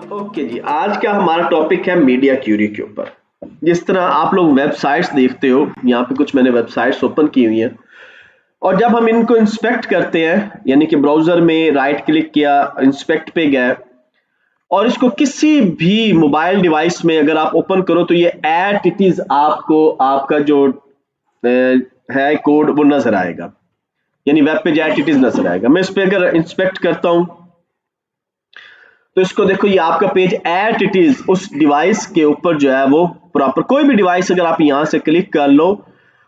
Okay जी, आज का हमारा टॉपिक है मीडिया क्यूरी के ऊपर। जिस तरह आप लोग वेबसाइट्स देखते हो, यहाँ पे कुछ मैंने वेबसाइट्स ओपन की हुई हैं और जब हम इनको इंस्पेक्ट करते हैं, यानी कि ब्राउजर में राइट क्लिक किया, इंस्पेक्ट पे गए और इसको किसी भी मोबाइल डिवाइस में अगर आप ओपन करो तो ये एट इट इज आपको आपका जो है कोड वो नजर आएगा, यानी वेब पे एट इट इज नजर आएगा। मैं इस पे अगर इंस्पेक्ट करता हूं तो इसको देखो, ये आपका पेज एट इट इज उस डिवाइस के ऊपर जो है वो प्रॉपर, कोई भी डिवाइस अगर आप यहां से क्लिक कर लो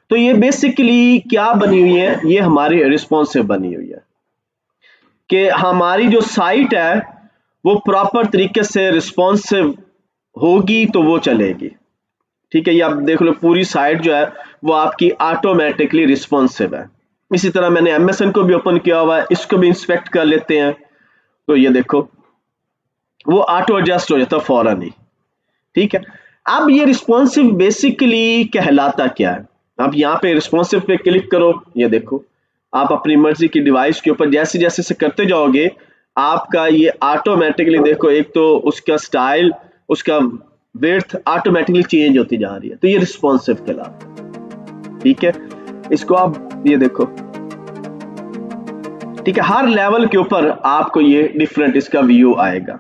तो ये बेसिकली क्या बनी हुई है, ये हमारी रिस्पॉन्सिव बनी हुई है कि हमारी जो साइट है वो प्रॉपर तरीके से रिस्पॉन्सिव होगी तो वो चलेगी। ठीक है, ये आप देख लो पूरी साइट जो है वो आपकी ऑटोमेटिकली रिस्पॉन्सिव है। इसी तरह मैंने एमएसएन को भी ओपन किया हुआ है, इसको भी इंस्पेक्ट कर लेते हैं तो ये देखो वो ऑटो एडजस्ट हो जाता है फौरन ही। ठीक है, अब ये रिस्पॉन्सिव बेसिकली कहलाता क्या है? आप यहाँ पे रिस्पॉन्सिव पे क्लिक करो, ये देखो आप अपनी मर्जी की डिवाइस के ऊपर जैसे जैसे से करते जाओगे आपका ये ऑटोमेटिकली, देखो एक तो उसका स्टाइल, उसका विड्थ ऑटोमेटिकली चेंज होती जा रही है, तो ये रिस्पॉन्सिव कहलाता है। ठीक है, इसको आप ये देखो, ठीक है, हर लेवल के ऊपर आपको ये डिफरेंट इसका व्यू आएगा।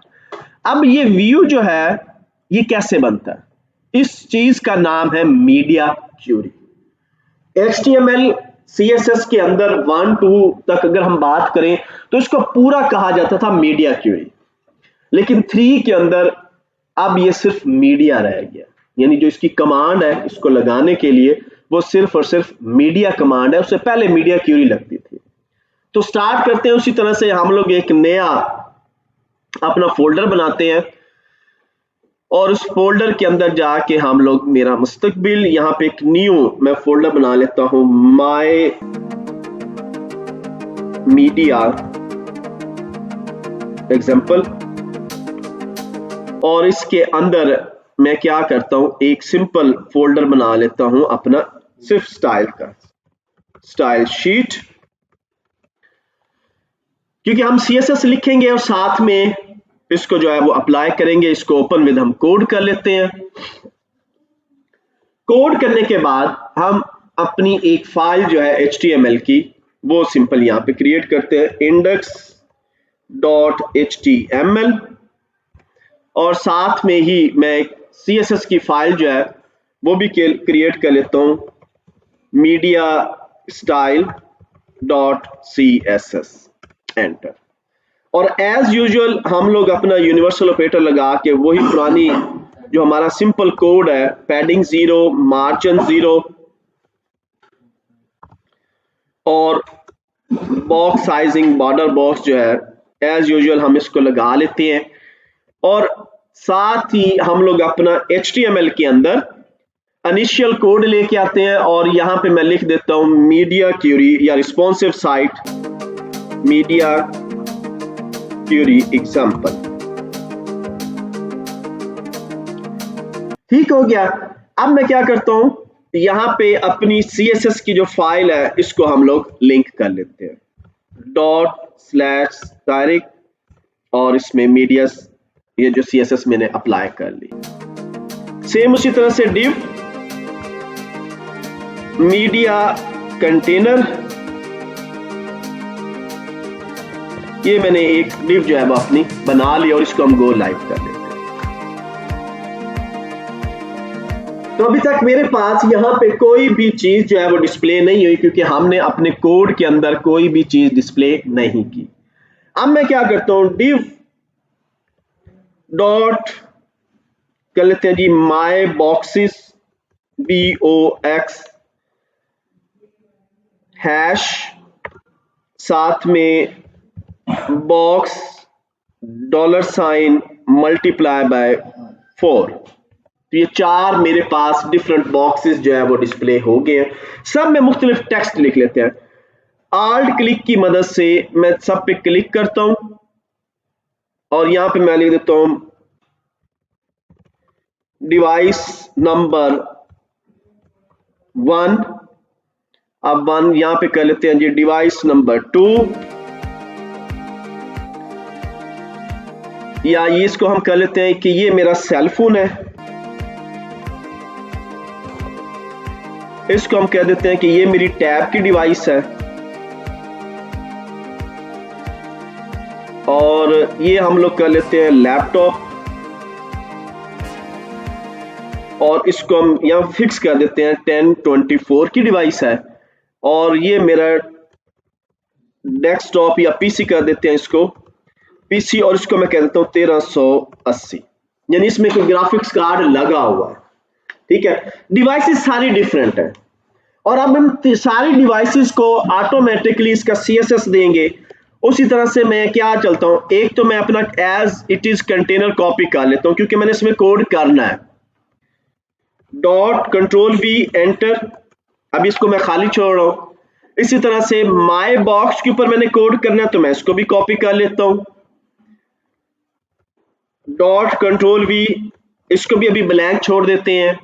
अब ये व्यू जो है ये कैसे बनता है? इस चीज का नाम है मीडिया क्यूरी। HTML CSS के अंदर 1 2 तक अगर हम बात करें तो इसको पूरा कहा जाता था मीडिया क्यूरी, लेकिन 3 के अंदर अब ये सिर्फ मीडिया रह गया, यानी जो इसकी कमांड है इसको लगाने के लिए वो सिर्फ और सिर्फ मीडिया कमांड है। उससे पहले मीडिया क्यूरी लगती थी। तो स्टार्ट करते हैं उसी तरह से, हम लोग एक नया अपना फोल्डर बनाते हैं और उस फोल्डर के अंदर जाके हम लोग मेरा मुस्तकबिल, यहाँ पे एक न्यू मैं फोल्डर बना लेता हूं, माय मीडिया एग्जाम्पल, और इसके अंदर मैं क्या करता हूं, एक सिंपल फोल्डर बना लेता हूं अपना सिर्फ स्टाइल का, स्टाइल शीट, क्योंकि हम CSS लिखेंगे और साथ में इसको जो है वो अप्लाई करेंगे। इसको ओपन विद हम कोड कर लेते हैं। कोड करने के बाद हम अपनी एक फाइल जो है HTML की वो सिंपल यहां पे क्रिएट करते हैं, index.html, और साथ में ही मैं एक CSS की फाइल जो है वो भी क्रिएट कर लेता हूं, media style.css, एंटर। और एज यूजुअल हम लोग अपना यूनिवर्सल ऑपरेटर लगा के वही पुरानी जो हमारा सिंपल कोड है, पैडिंग 0, मार्जिन 0 और बॉक्स साइजिंग, बॉर्डर बॉक्स जो है एज यूजुअल हम इसको लगा लेते हैं। और साथ ही हम लोग अपना HTML के अंदर इनिशियल कोड लेके आते हैं और यहां पे मैं लिख देता हूं मीडिया क्यूरी या responsive site, media query example. ठीक हो गया। अब मैं क्या करता हूं, यहां पे अपनी CSS की जो फाइल है इसको हम लोग लिंक कर लेते हैं, ./direct, और इसमें मीडिया ये जो CSS मैंने अप्लाई कर ली। सेम उसी तरह से div मीडिया कंटेनर, ये मैंने एक div जो है वो अपनी बना ली और इसको हम गो लाइव कर लेते हैं। तो अभी तक मेरे पास यहाँ पे कोई भी चीज जो है वो डिस्प्ले नहीं हुई, क्योंकि हमने अपने कोड के अंदर कोई भी चीज डिस्प्ले नहीं की। अब मैं क्या करता हूं, div डॉट कर लेते हैं जी माई बॉक्सेस, BOX हैश, साथ में बॉक्स $, मल्टीप्लाई बाय 4। तो ये 4 मेरे पास डिफरेंट बॉक्सेस जो है वो डिस्प्ले हो गए हैं। सब में मुख्तलिफ टेक्स्ट लिख लेते हैं। आल्ट क्लिक की मदद से मैं सब पे क्लिक करता हूं और यहां पे मैं लिख देता हूं डिवाइस नंबर 1। अब 1 यहां पे कर लेते हैं जी डिवाइस नंबर 2, या ये इसको हम कर लेते हैं कि ये मेरा सेल फोन है, इसको हम कह देते हैं कि ये मेरी टैब की डिवाइस है, और ये हम लोग कर लेते हैं लैपटॉप, और इसको हम यहाँ फिक्स कर देते हैं 1024 की डिवाइस है, और ये मेरा डेस्कटॉप या पीसी कर देते हैं इसको पीसी, और इसको मैं कह देता हूँ 1380, यानी इसमें कोई ग्राफिक्स कार्ड लगा हुआ है। ठीक है, डिवाइसेस सारी डिफरेंट है, और अब हम सारी डिवाइसेस को ऑटोमेटिकली इसका CSS देंगे। उसी तरह से मैं क्या चलता हूँ, एक तो मैं अपना as it is container copy कर लेता हूँ क्योंकि मैंने इसमें कोड करना है, .Ctrl+V एंटर, अब इसको मैं खाली छोड़ रहा हूँ। इसी तरह से माई बॉक्स के ऊपर मैंने कोड करना है तो मैं इसको भी कॉपी कर लेता हूँ, .Ctrl+V, इसको भी अभी ब्लैंक छोड़ देते हैं,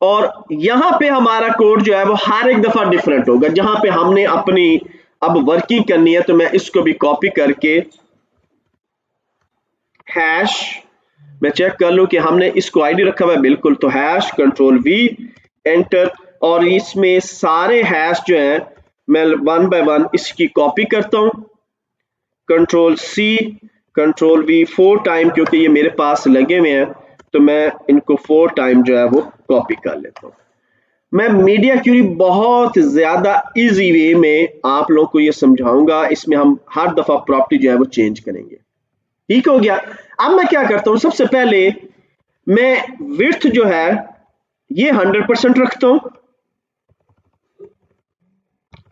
और यहां पे हमारा कोड जो है वो हर एक दफा डिफरेंट होगा। जहां पे हमने अपनी अब वर्किंग करनी है तो मैं इसको भी कॉपी करके हैश, मैं चेक कर लूं कि हमने इसको आईडी रखा हुआ है, बिल्कुल, तो हैश Ctrl+V एंटर, और इसमें सारे हैश जो हैं मैं 1 बाय 1 इसकी कॉपी करता हूं, Ctrl+C Ctrl+V 4 टाइम, क्योंकि ये मेरे पास लगे हुए हैं तो मैं इनको 4 टाइम जो है वो कॉपी कर लेता हूं। मैं मीडिया क्यूरी बहुत ज्यादा इजी वे में आप लोगों को ये समझाऊंगा, इसमें हम हर दफा प्रॉपर्टी जो है वो चेंज करेंगे। ठीक हो गया। अब मैं क्या करता हूं, सबसे पहले मैं विड्थ जो है ये 100% रखता हूं,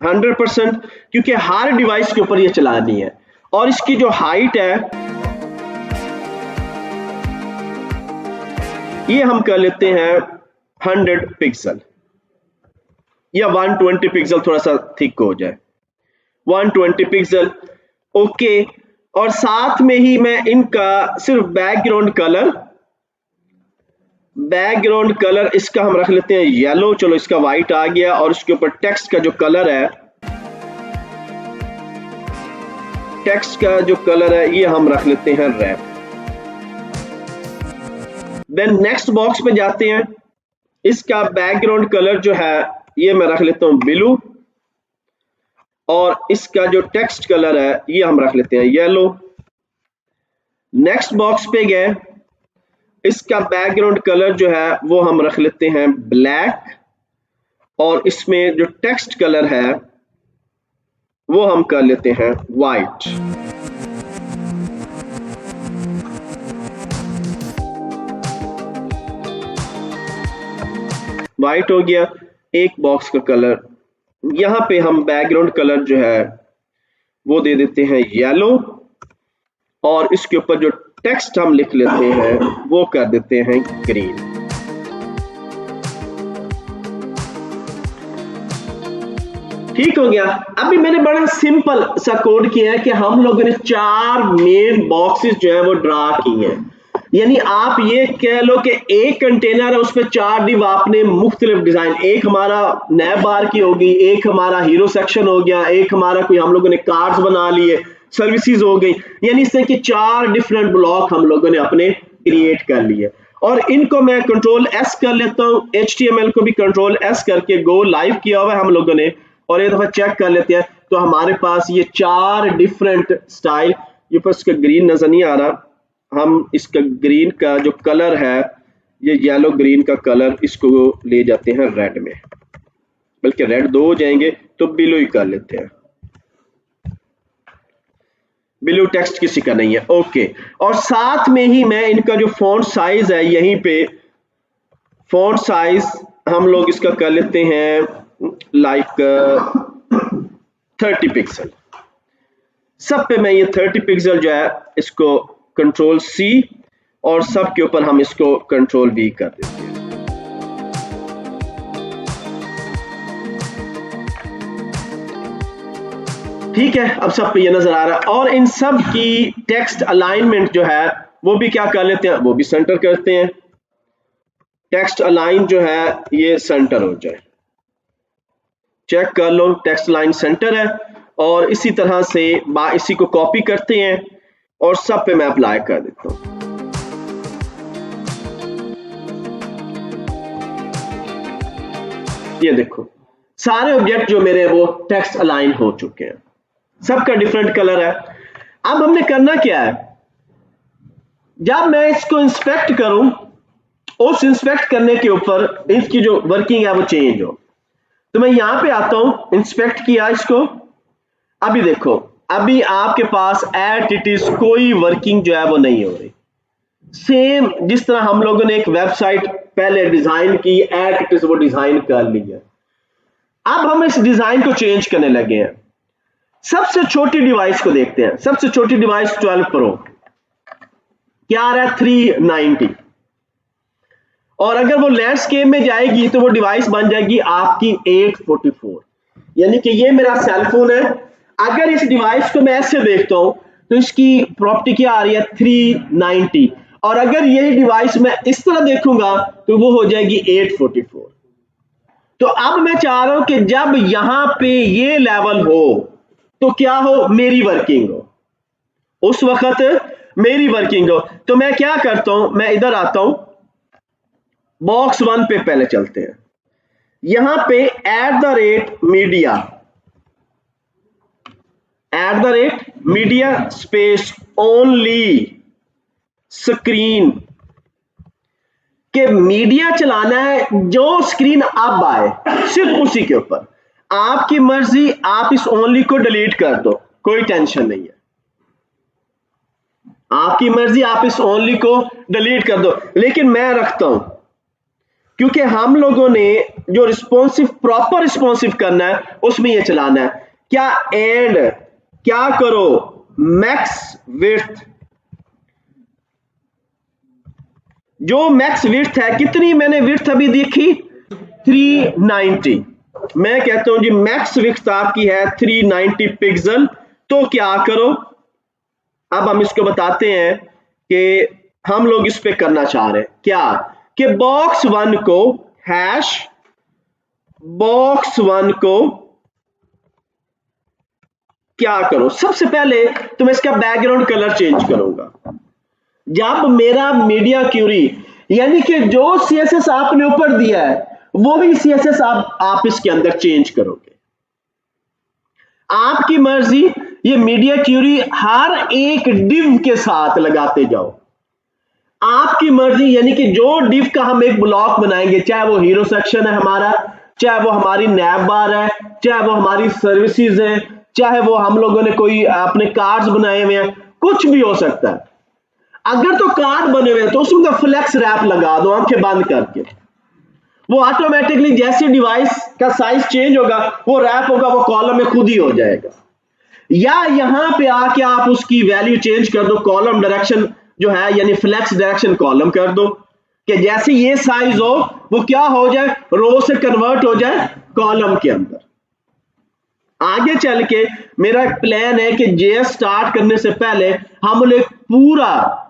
100%, क्योंकि हर डिवाइस के ऊपर ये चलानी है, और इसकी जो हाइट है ये हम कर लेते हैं 100 पिक्सल या 120 पिक्सल, थोड़ा सा थिक हो जाए, 120 पिक्सल, ओके। और साथ में ही मैं इनका सिर्फ बैकग्राउंड कलर इसका हम रख लेते हैं येलो, चलो इसका व्हाइट आ गया, और इसके ऊपर टेक्स्ट का जो कलर है ये हम रख लेते हैं रेड। देन नेक्स्ट बॉक्स पे जाते हैं, इसका बैकग्राउंड कलर जो है ये मैं रख लेता हूं ब्लू, और इसका जो टेक्स्ट कलर है ये हम रख लेते हैं येलो। नेक्स्ट बॉक्स पे गए, इसका बैकग्राउंड कलर जो है वो हम रख लेते हैं ब्लैक, और इसमें जो टेक्स्ट कलर है वो हम कर लेते हैं वाइट। वाइट हो गया एक बॉक्स का कलर। यहां पे हम बैकग्राउंड कलर जो है वो दे देते हैं येलो, और इसके ऊपर जो टेक्स्ट हम लिख लेते हैं वो कर देते हैं ग्रीन। ठीक हो गया। अभी मैंने बड़ा सिंपल सा कोड किया है कि हम लोगों ने 4 मेन बॉक्सेस जो है वो ड्रा किए हैं, यानी आप ये कह लो कि एक कंटेनर है, उस पर 4 डिव आपने मुख्तलिफ डिजाइन, एक हमारा नैब बार की होगी, एक हमारा हीरो सेक्शन हो गया, एक हमारा कोई हम लोगों ने कार्ड्स बना लिए, सर्विसेज हो गई, यानी इस तरह के 4 डिफरेंट ब्लॉक हम लोगों ने अपने क्रिएट कर लिए। और इनको मैं Ctrl+S कर लेता हूं, HTML को भी Ctrl+S करके गो लाइव किया हुआ है हम लोगों ने, और एक दफा चेक कर लेते हैं तो हमारे पास ये 4 डिफरेंट स्टाइल, ये पर इसका ग्रीन नजर नहीं आ रहा, हम इसका ग्रीन का जो कलर है ये येलो ग्रीन का कलर, इसको ले जाते हैं रेड में, बल्कि रेड 2 हो जाएंगे तो ब्लू ही कर लेते हैं, ब्लू टेक्स्ट किसी का नहीं है, ओके। और साथ में ही मैं इनका जो फॉन्ट साइज है, यहीं पे फॉन्ट साइज हम लोग इसका कर लेते हैं लाइक 30 पिक्सल। सब पे मैं ये 30 पिक्सल जो है इसको Ctrl+C, और सब के ऊपर हम इसको Ctrl+V कर देते हैं। ठीक है, अब सब पे ये नजर आ रहा है, और इन सब की टेक्स्ट अलाइनमेंट जो है वो भी क्या कर लेते हैं, वो भी सेंटर करते हैं, टेक्स्ट अलाइन जो है ये सेंटर हो जाए, चेक कर लो टेक्स्ट लाइन सेंटर है। और इसी तरह से इसी को कॉपी करते हैं, और सब पे मैं अप्लाई कर देता हूं। ये देखो सारे ऑब्जेक्ट जो मेरे वो टेक्स्ट अलाइन हो चुके हैं, सबका डिफरेंट कलर है। अब हमने करना क्या है, जब मैं इसको इंस्पेक्ट करूं, उस इंस्पेक्ट करने के ऊपर इसकी जो वर्किंग है वो चेंज हो। तो मैं यहां पे आता हूं, इंस्पेक्ट किया इसको, अभी देखो अभी आपके पास एट इट इज कोई वर्किंग जो है वो नहीं हो रही। सेम जिस तरह हम लोगों ने एक वेबसाइट पहले डिजाइन की, एट इट इज वो डिजाइन कर ली है। अब हम इस डिजाइन को चेंज करने लगे हैं। सबसे छोटी डिवाइस को देखते हैं, सबसे छोटी डिवाइस 12 प्रो क्या आ रहा है 390, और अगर वो लैंडस्केप में जाएगी तो वो डिवाइस बन जाएगी आपकी 844। यानी कि ये मेरा सेलफोन है, अगर इस डिवाइस को मैं ऐसे देखता हूं तो इसकी प्रॉपर्टी क्या आ रही है 390, और अगर ये डिवाइस मैं इस तरह देखूंगा तो वो हो जाएगी 844। तो अब मैं चाह रहा हूं कि जब यहां पे ये लेवल हो तो क्या हो, मेरी वर्किंग हो, उस वक्त मेरी वर्किंग हो। तो मैं क्या करता हूं, मैं इधर आता हूं, बॉक्स 1 पे पहले चलते हैं। यहां पे @मीडिया स्पेस ओनली स्क्रीन के मीडिया चलाना है, जो स्क्रीन अब आए सिर्फ उसी के ऊपर। आपकी मर्जी, आप इस ओनली को डिलीट कर दो, कोई टेंशन नहीं है, आपकी मर्जी, आप इस ओनली को डिलीट कर दो। लेकिन मैं रखता हूं क्योंकि हम लोगों ने जो रिस्पॉन्सिव, प्रॉपर रिस्पॉन्सिव करना है उसमें ये चलाना है। क्या एंड क्या करो, मैक्स विड्थ, जो मैक्स विड्थ है, कितनी मैंने विड्थ अभी देखी 390, मैं कहता हूं जी मैक्स विड्थ आपकी है 390 पिक्सल। तो क्या करो, अब हम इसको बताते हैं कि हम लोग इस पे करना चाह रहे हैं क्या, कि बॉक्स 1 को क्या करो, सबसे पहले तो मैं इसका बैकग्राउंड कलर चेंज करूंगा। जब मेरा मीडिया क्यूरी, यानी कि जो सीएसएस आपने ऊपर दिया है वो भी सीएसएस आप इसके अंदर चेंज करोगे, आपकी मर्जी। ये मीडिया क्यूरी हर एक डिव के साथ लगाते जाओ, आपकी मर्जी। यानी कि जो डिव का हम एक ब्लॉक बनाएंगे, चाहे वो हीरो सेक्शन है हमारा, चाहे वो हमारी नैब बार है, चाहे वो हमारी सर्विसेज है, चाहे वो हम लोगों ने कोई अपने कार्ड्स बनाए हुए हैं, कुछ भी हो सकता है। अगर तो कार्ड बने हुए हैं तो उसमें फ्लेक्स रैप लगा दो आंखें बंद करके, वो ऑटोमेटिकली जैसे डिवाइस का साइज चेंज होगा वो रैप होगा, वो कॉलम में खुद ही हो जाएगा। या यहां पे आके आप उसकी वैल्यू चेंज कर दो, कॉलम डायरेक्शन जो है यानी फ्लेक्स डायरेक्शन कॉलम कर दो, कि जैसे ये साइज हो वो क्या हो जाए, रो से कन्वर्ट हो जाए कॉलम के अंदर। आगे चल के मेरा प्लान है कि जेएस स्टार्ट करने से पहले हम लोग पूरा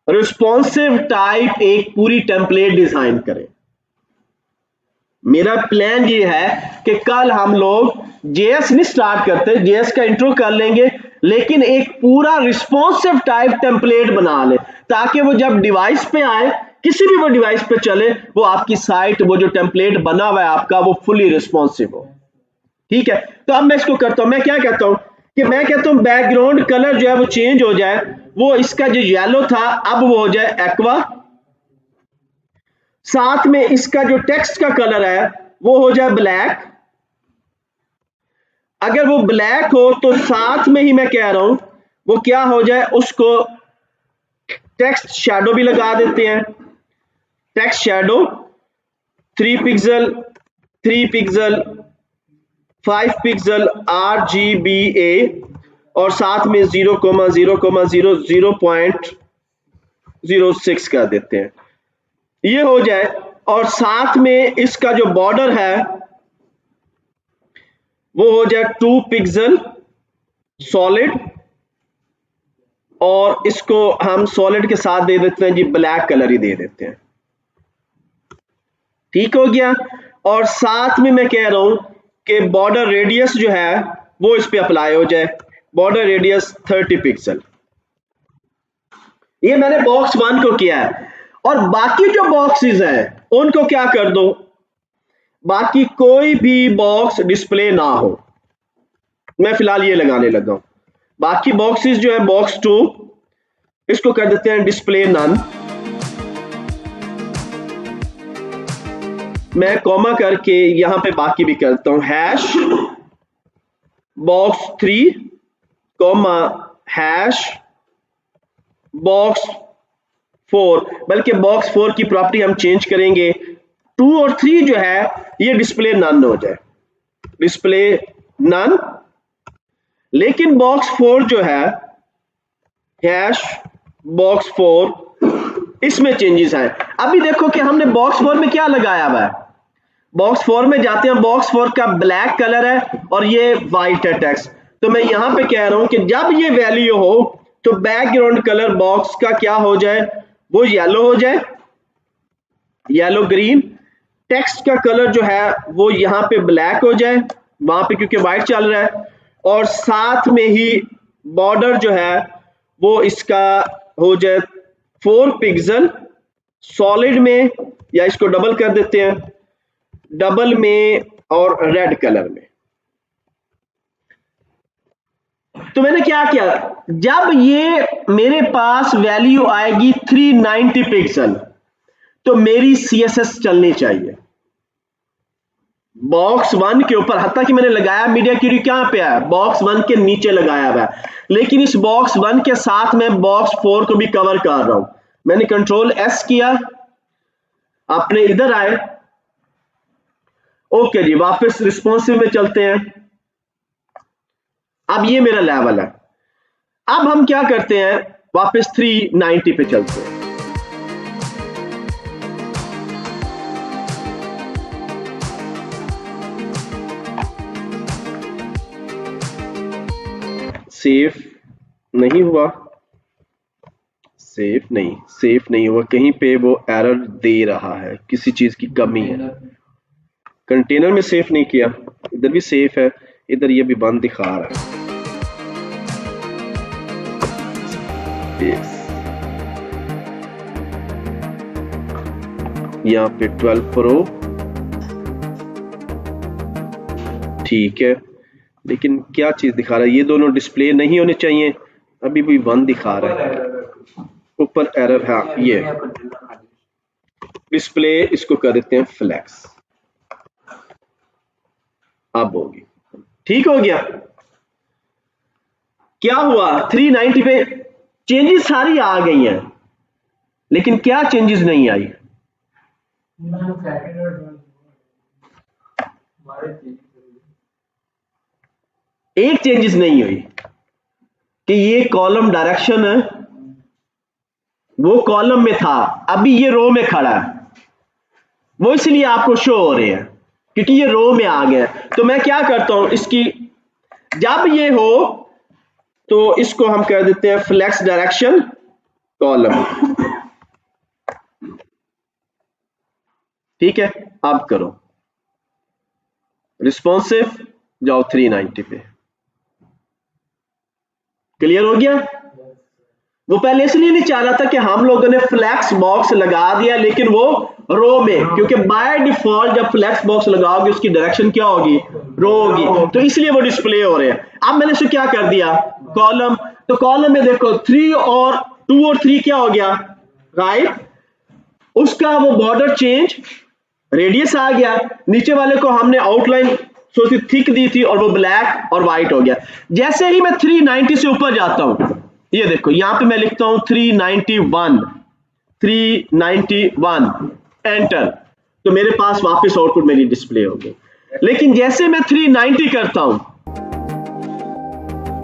रिस्पॉन्सिव टाइप एक पूरी टेम्पलेट डिजाइन करें। मेरा प्लान ये है कि कल हम लोग जेएस नहीं स्टार्ट करते, जेएस का इंट्रो कर लेंगे, लेकिन एक पूरा रिस्पॉन्सिव टाइप टेम्पलेट बना ले, ताकि वो जब डिवाइस पे आए, किसी भी वो डिवाइस पे चले, वो आपकी साइट, वो जो टेम्पलेट बना हुआ है आपका, वो फुली रिस्पॉन्सिव हो। ठीक है, तो अब मैं इसको करता हूं, मैं क्या कहता हूं कि मैं कहता हूं बैकग्राउंड कलर जो है वो चेंज हो जाए, वो इसका जो येलो था अब वो हो जाए एक्वा, साथ में इसका जो टेक्स्ट का कलर है वो हो जाए ब्लैक। अगर वो ब्लैक हो तो साथ में ही मैं कह रहा हूं वो क्या हो जाए, उसको टेक्स्ट शैडो भी लगा देते हैं। Text shadow 3 pixel 3 pixel 5 pixel RGBA और साथ में 0,0,0,0.06 कर देते हैं, ये हो जाए। और साथ में इसका जो बॉर्डर है वो हो जाए 2 पिक्सल सॉलिड, और इसको हम सॉलिड के साथ दे देते हैं जी ब्लैक कलर ही दे देते हैं। ठीक हो गया। और साथ में मैं कह रहा हूं कि बॉर्डर रेडियस जो है वो इस पे अप्लाई हो जाए, बॉर्डर रेडियस 30 पिक्सल। ये मैंने बॉक्स 1 को किया है, और बाकी जो बॉक्सेस हैं उनको क्या कर दो, बाकी कोई भी बॉक्स डिस्प्ले ना हो। मैं फिलहाल ये लगाने लगा हूं, बाकी बॉक्सेस जो है बॉक्स 2 इसको कर देते हैं डिस्प्ले नन। मैं कॉमा करके यहां पे बाकी भी करता हूं, hash box 3 comma hash box 4, बल्कि बॉक्स 4 की प्रॉपर्टी हम चेंज करेंगे, 2 और 3 जो है ये डिस्प्ले नन हो जाए, डिस्प्ले नन। लेकिन बॉक्स 4 जो है हैश बॉक्स 4 इसमें चेंजेस आए। अभी देखो कि हमने बॉक्स 4 में क्या लगाया हुआ है, बॉक्स 4 में जाते हैं, बॉक्स 4 का ब्लैक कलर है और ये वाइट है टेक्स्ट। तो मैं यहां पे कह रहा हूं कि जब ये वैल्यू हो तो बैकग्राउंड कलर बॉक्स का क्या हो जाए, वो येलो हो जाए, येलो ग्रीन। टेक्स्ट का कलर जो है वो यहां पे ब्लैक हो जाए वहां पे क्योंकि वाइट चल रहा है, और साथ में ही बॉर्डर जो है वो इसका हो जाए 4 पिक्सल सॉलिड में, या इसको डबल कर देते हैं, डबल में और रेड कलर में। तो मैंने क्या किया, जब ये मेरे पास वैल्यू आएगी 390 पिक्सल तो मेरी CSS चलनी चाहिए बॉक्स 1 के ऊपर। हत्ता कि मैंने लगाया मीडिया क्यूरी कहां पे है, बॉक्स 1 के नीचे लगाया हुआ है, लेकिन इस बॉक्स 1 के साथ मैं बॉक्स 4 को भी कवर कर रहा हूं। मैंने कंट्रोल S किया, आपने इधर आए, ओके जी, वापस रिस्पॉन्सिव में चलते हैं। अब ये मेरा लेवल है, अब हम क्या करते हैं, वापस 390 पे चलते हैं। सेफ नहीं हुआ, सेफ नहीं हुआ, कहीं पे वो एरर दे रहा है, किसी चीज की कमी है। कंटेनर में सेफ नहीं किया, इधर भी सेफ है, इधर ये भी बंद दिखा रहा है। यहाँ पे 12 प्रो ठीक है, लेकिन क्या चीज दिखा रहा है, ये दोनों डिस्प्ले नहीं होने चाहिए, अभी भी 1 दिखा रहा है, ऊपर एरर है। ये डिस्प्ले इसको कर देते हैं फ्लैक्स, अब होगी, ठीक हो गया। क्या हुआ, 390 पे चेंजेस सारी आ गई हैं, लेकिन क्या चेंजेस नहीं आई, एक चेंजेस नहीं हुई कि ये कॉलम डायरेक्शन है वो कॉलम में था, अभी ये रो में खड़ा है, वो इसलिए आपको शो हो रहे हैं क्योंकि ये रो में आ गया। तो मैं क्या करता हूं, इसकी जब ये हो तो इसको हम कर देते हैं फ्लेक्स डायरेक्शन कॉलम, ठीक है। अब करो रिस्पॉन्सिव, जाओ 390 पे, क्लियर हो गया। वो पहले इसलिए नहीं चाह रहा था कि हम लोगों ने फ्लैक्स बॉक्स लगा दिया, लेकिन वो रो में, क्योंकि बाय डिफॉल्ट जब फ्लैक्स बॉक्स लगाओगे उसकी डायरेक्शन क्या होगी, रो होगी, तो इसलिए वो डिस्प्ले हो रहे हैं। अब मैंने इसे क्या कर दिया, कॉलम, तो कॉलम में देखो 3 और 2 और 3 क्या हो गया, राइट, उसका वो बॉर्डर चेंज, रेडियस आ गया, नीचे वाले को हमने आउटलाइन थोड़ी थिक दी थी और वो ब्लैक और व्हाइट हो गया। जैसे ही मैं 390 से ऊपर जाता हूं, ये देखो यहां पे मैं लिखता हूं 391 एंटर, तो मेरे पास वापस आउटपुट मेरी डिस्प्ले हो गई। लेकिन जैसे मैं 390 करता हूं,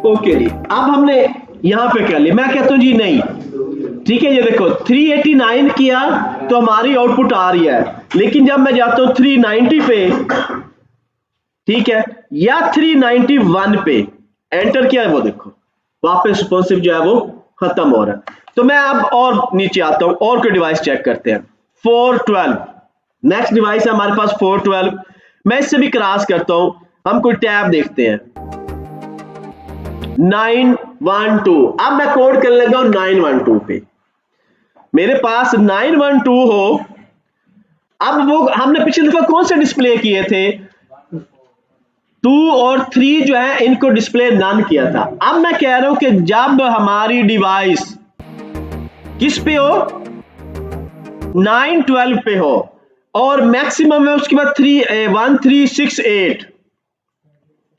ओके जी, अब हमने यहां पे कर लिया, मैं कहता हूं जी नहीं, ठीक है, ये देखो 389 किया तो हमारी आउटपुट आ रही है, लेकिन जब मैं जाता हूं 390 पे, ठीक है, या 391 पे एंटर किया है, वो देखो वापस रिस्पॉन्सिव जो है वो खत्म हो रहा है। तो मैं अब और नीचे आता हूं, और कोई डिवाइस चेक करते हैं, 412 नेक्स्ट डिवाइस है हमारे पास 412, मैं इससे भी क्रॉस करता हूं, हम कोई टैब देखते हैं 912, अब मैं कोड करने लगा हूं 912 पे, मेरे पास 912 हो, अब वो हमने पिछली दफा कौन से डिस्प्ले किए थे, 2 और 3 जो है इनको डिस्प्ले नन किया था। अब मैं कह रहा हूं कि जब हमारी डिवाइस किस पे हो, 912 पे हो और मैक्सिमम है उसके बाद 1368,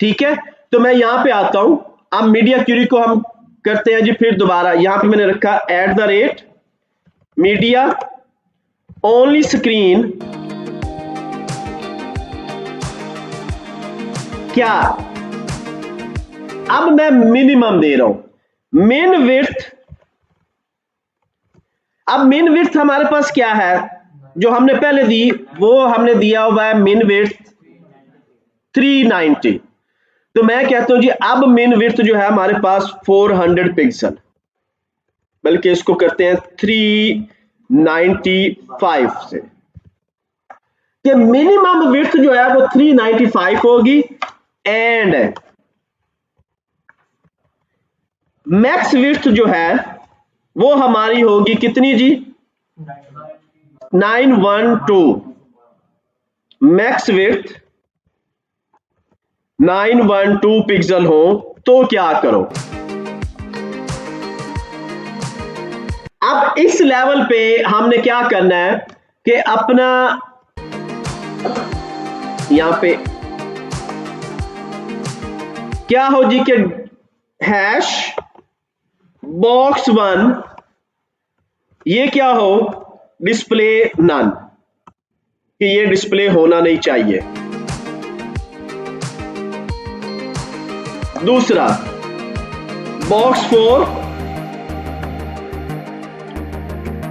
ठीक है। तो मैं यहां पे आता हूं, अब मीडिया क्यूरी को हम करते हैं जी फिर दोबारा। यहां पे मैंने रखा @media only screen, क्या अब मैं मिनिमम दे रहा हूं, मिन विड्थ। अब मिन विड्थ हमारे पास क्या है, जो हमने पहले दी वो हमने दिया हुआ है मिन विड्थ 390। तो मैं कहता हूं जी अब मिन विड्थ जो है हमारे पास 400 पिक्सल, बल्कि इसको करते हैं 395 से, कि मिनिमम विड्थ जो है वो 395 होगी एंड मैक्स विड्थ जो है वो हमारी होगी कितनी जी, 912। मैक्स विड्थ 912 पिक्सल हो तो क्या करो, अब इस लेवल पे हमने क्या करना है कि अपना यहां पे क्या हो जी कि हैश box1 ये क्या हो, डिस्प्ले नन, कि ये डिस्प्ले होना नहीं चाहिए। दूसरा box4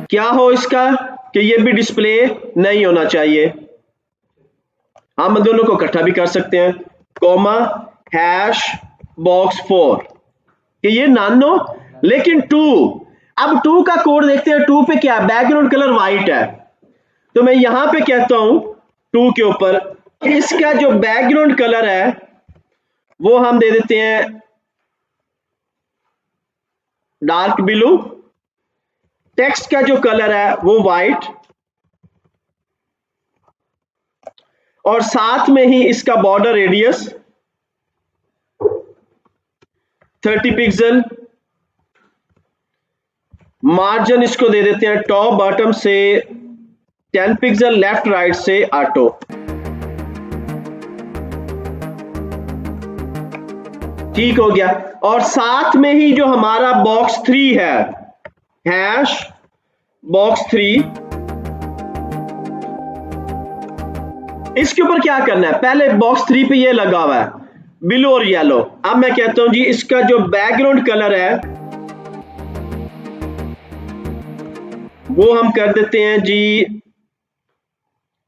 क्या हो इसका, कि ये भी डिस्प्ले नहीं होना चाहिए। हम दोनों को इकट्ठा भी कर सकते हैं, कॉमा हैश box4 कि ये नन हो, लेकिन 2, अब 2 का कोड देखते हैं। 2 पे क्या, बैकग्राउंड कलर व्हाइट है, तो मैं यहां पे कहता हूं 2 के ऊपर इसका जो बैकग्राउंड कलर है वो हम दे देते हैं डार्क ब्लू, टेक्स्ट का जो कलर है वो व्हाइट, और साथ में ही इसका बॉर्डर रेडियस 30 पिक्सल, मार्जिन इसको दे देते हैं टॉप बॉटम से 10 पिक्सल, लेफ्ट राइट से ऑटो। ठीक हो गया। और साथ में ही जो हमारा box3 है, हैश box3, इसके ऊपर क्या करना है, पहले box3 पे ये लगा हुआ है ब्लू और येलो। अब मैं कहता हूं जी इसका जो बैकग्राउंड कलर है वो हम कर देते हैं जी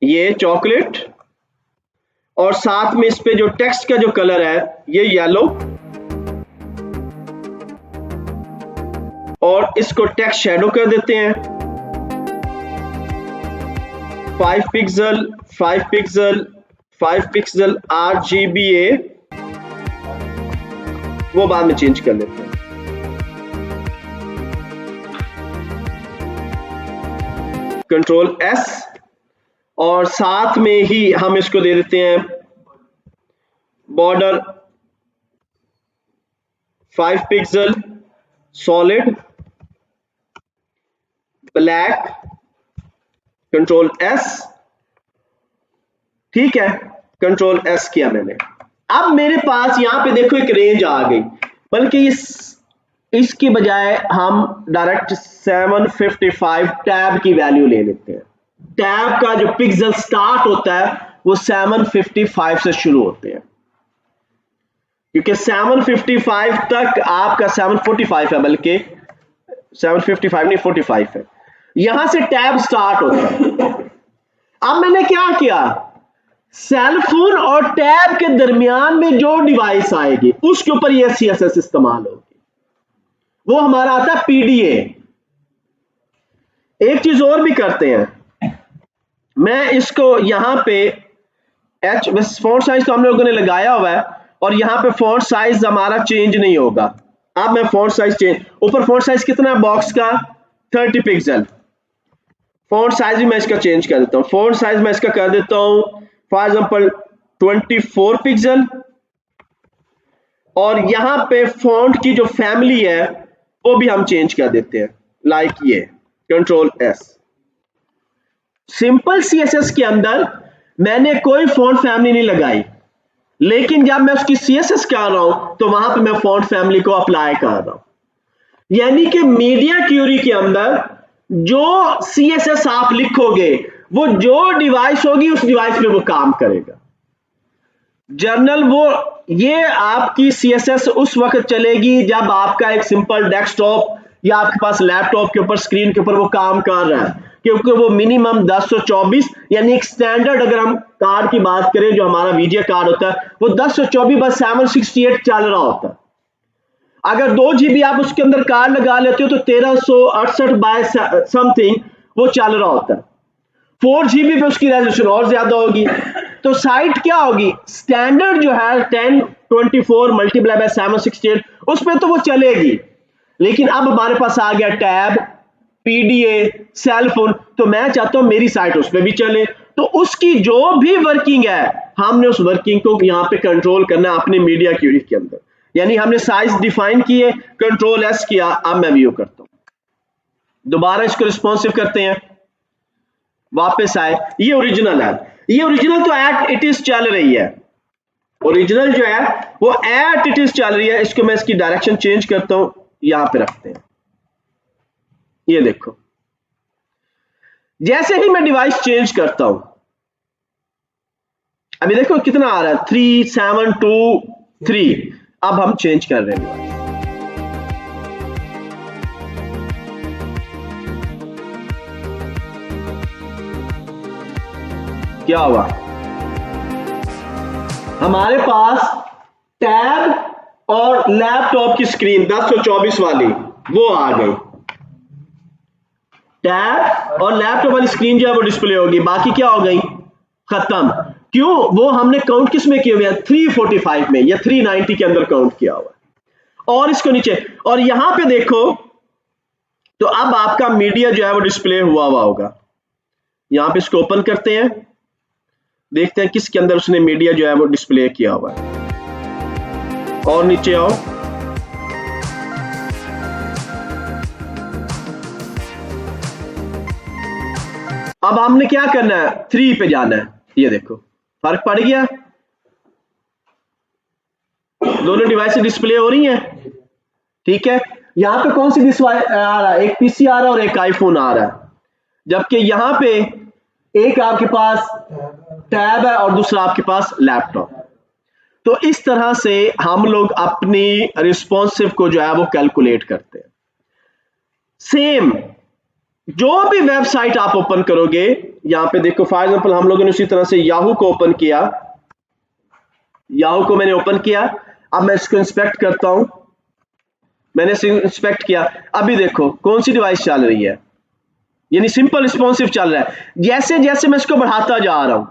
ये चॉकलेट, और साथ में इस पे जो टेक्स्ट का जो कलर है ये येलो, और इसको टेक्स्ट शैडो कर देते हैं 5 पिक्सल 5 पिक्सल 5 पिक्सल RGBA, वो बाद में चेंज कर लेते हैं। कंट्रोल S, और साथ में ही हम इसको दे देते हैं border 5 pixel solid black, control S, ठीक है, कंट्रोल S किया मैंने। अब मेरे पास यहां पे देखो एक रेंज आ गई, बल्कि इसकी बजाय हम डायरेक्ट 755 टैब की वैल्यू ले लेते हैं। टैब का जो पिक्सल स्टार्ट होता है वो 755 से शुरू होते हैं, क्योंकि 755 तक आपका 745 है, बल्कि 755 नहीं 45 है, यहां से टैब स्टार्ट होता है। अब मैंने क्या किया, सेल फोन और टैब के दरमियान में जो डिवाइस आएगी उसके ऊपर ये CSS इस्तेमाल होगी, वो हमारा आता है PDA। एक चीज और भी करते हैं, मैं इसको यहां पे फॉन्ट साइज तो हम लोगों ने लगाया हुआ है, और यहां पे फॉन्ट साइज हमारा चेंज नहीं होगा। अब मैं फॉन्ट साइज ऊपर फॉन्ट साइज कितना है बॉक्स का, 30 पिक्सल, फॉन्ट साइज भी मैं इसका चेंज कर देता हूं। फॉन्ट साइज मैं इसका कर देता हूं फॉर एग्जांपल 24 पिक्सल, और यहां पे फॉन्ट की जो फैमिली है वो भी हम चेंज कर देते हैं, लाइक ये कंट्रोल एस। सिंपल सीएसएस के अंदर मैंने कोई फॉन्ट फैमिली नहीं लगाई, लेकिन जब मैं उसकी सीएसएस कर रहा हूं तो वहां पे मैं फॉन्ट फैमिली को अप्लाई कर रहा हूं। यानी कि मीडिया क्यूरी के अंदर जो सीएसएस आप लिखोगे वो जो डिवाइस होगी उस डिवाइस पे वो काम करेगा। जर्नल वो ये आपकी सीएसएस उस वक्त चलेगी जब आपका एक सिंपल डेस्कटॉप या आपके पास लैपटॉप के ऊपर स्क्रीन के ऊपर वो काम कर रहा है, क्योंकि वो मिनिमम 1024 यानी एक स्टैंडर्ड, अगर हम कार्ड की बात करें जो हमारा वीडियो कार्ड होता है वो 1024/768 चल रहा होता है। अगर 2 GB आप उसके अंदर कार्ड लगा लेते हो तो 1368 बाय समथिंग वो चल रहा होता है। 4 GB पे उसकी रेजोल्यूशन और ज्यादा होगी। तो साइट क्या होगी, स्टैंडर्ड जो है 1024 मल्टीप्लाई बाय 768 उस पर तो वो चलेगी, लेकिन अब हमारे पास आ गया टैब, पीडीए, सेल फोन, तो मैं चाहता हूं मेरी साइट उस पर भी चले। तो उसकी जो भी वर्किंग है हमने उस वर्किंग को यहां पे कंट्रोल करना है अपने मीडिया क्यूरी के अंदर। यानी हमने साइज डिफाइन किए, कंट्रोल एस किया, अब मैं व्यू करता हूं। दोबारा इसको रिस्पॉन्सिव करते हैं, वापस आए, ये ओरिजिनल है, ये ओरिजिनल तो एट इट इज चल रही है, ओरिजिनल जो है वो एट इट इज चल रही है। इसको मैं इसकी डायरेक्शन चेंज करता हूं, यहां पे रखते हैं, ये देखो जैसे ही मैं डिवाइस चेंज करता हूं, अभी देखो कितना आ रहा है 3723। अब हम चेंज कर रहे हैं, क्या हुआ, हमारे पास टैब और लैपटॉप की स्क्रीन 1024 वाली वो आ गई। टैब और लैपटॉप वाली स्क्रीन जो है वो डिस्प्ले होगी, बाकी क्या हो गई, खत्म। क्यों, वो हमने काउंट किस में किए हुए हैं, 345 में या 390 के अंदर काउंट किया हुआ है। और इसको नीचे, और यहां पे देखो तो अब आपका मीडिया जो है वो डिस्प्ले हुआ होगा। यहां पे इसको ओपन करते हैं, देखते हैं किसके अंदर उसने मीडिया जो है वो डिस्प्ले किया हुआ है। और नीचे आओ, अब हमने क्या करना है, 3 पे जाना है। ये देखो फर्क पड़ गया, दोनों डिवाइस डिस्प्ले हो रही हैं, ठीक है। यहां पे कौन सी डिवाइस आ रहा है, एक पीसी आ रहा है और एक आईफोन आ रहा है, जबकि यहां पे एक आपके पास टैब है और दूसरा आपके पास लैपटॉप। तो इस तरह से हम लोग अपनी रिस्पॉन्सिव को जो है वो कैलकुलेट करते हैं। सेम जो भी वेबसाइट आप ओपन करोगे, यहां पे देखो फॉर एग्जांपल हम लोगों ने उसी तरह से याहू को ओपन किया, याहू को मैंने ओपन किया, अब मैं इसको इंस्पेक्ट करता हूं, मैंने इंस्पेक्ट किया, अभी देखो कौन सी डिवाइस चल रही है, यानी सिंपल रिस्पॉन्सिव चल रहा है। जैसे जैसे मैं इसको बढ़ाता जा रहा हूं,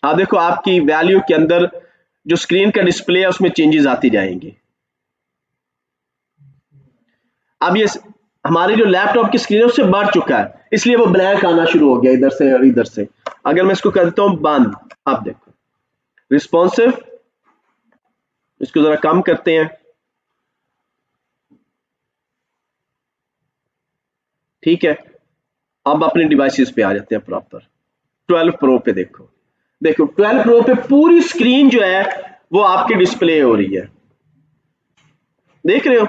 आप देखो आपकी वैल्यू के अंदर जो स्क्रीन का डिस्प्ले है उसमें चेंजेस आती जाएंगी। अब ये हमारी जो लैपटॉप की स्क्रीन है उससे बढ़ चुका है, इसलिए वो ब्लैंक आना शुरू हो गया इधर से और इधर से। अगर मैं इसको करता हूं बंद, आप देखो रिस्पॉन्सिव, इसको जरा कम करते हैं, ठीक है। अब अपने डिवाइसेस पे आ जाते हैं प्रॉपर। 12 प्रो पे देखो, देखो 12 प्रो पे पूरी स्क्रीन जो है वो आपकी डिस्प्ले हो रही है, देख रहे हो।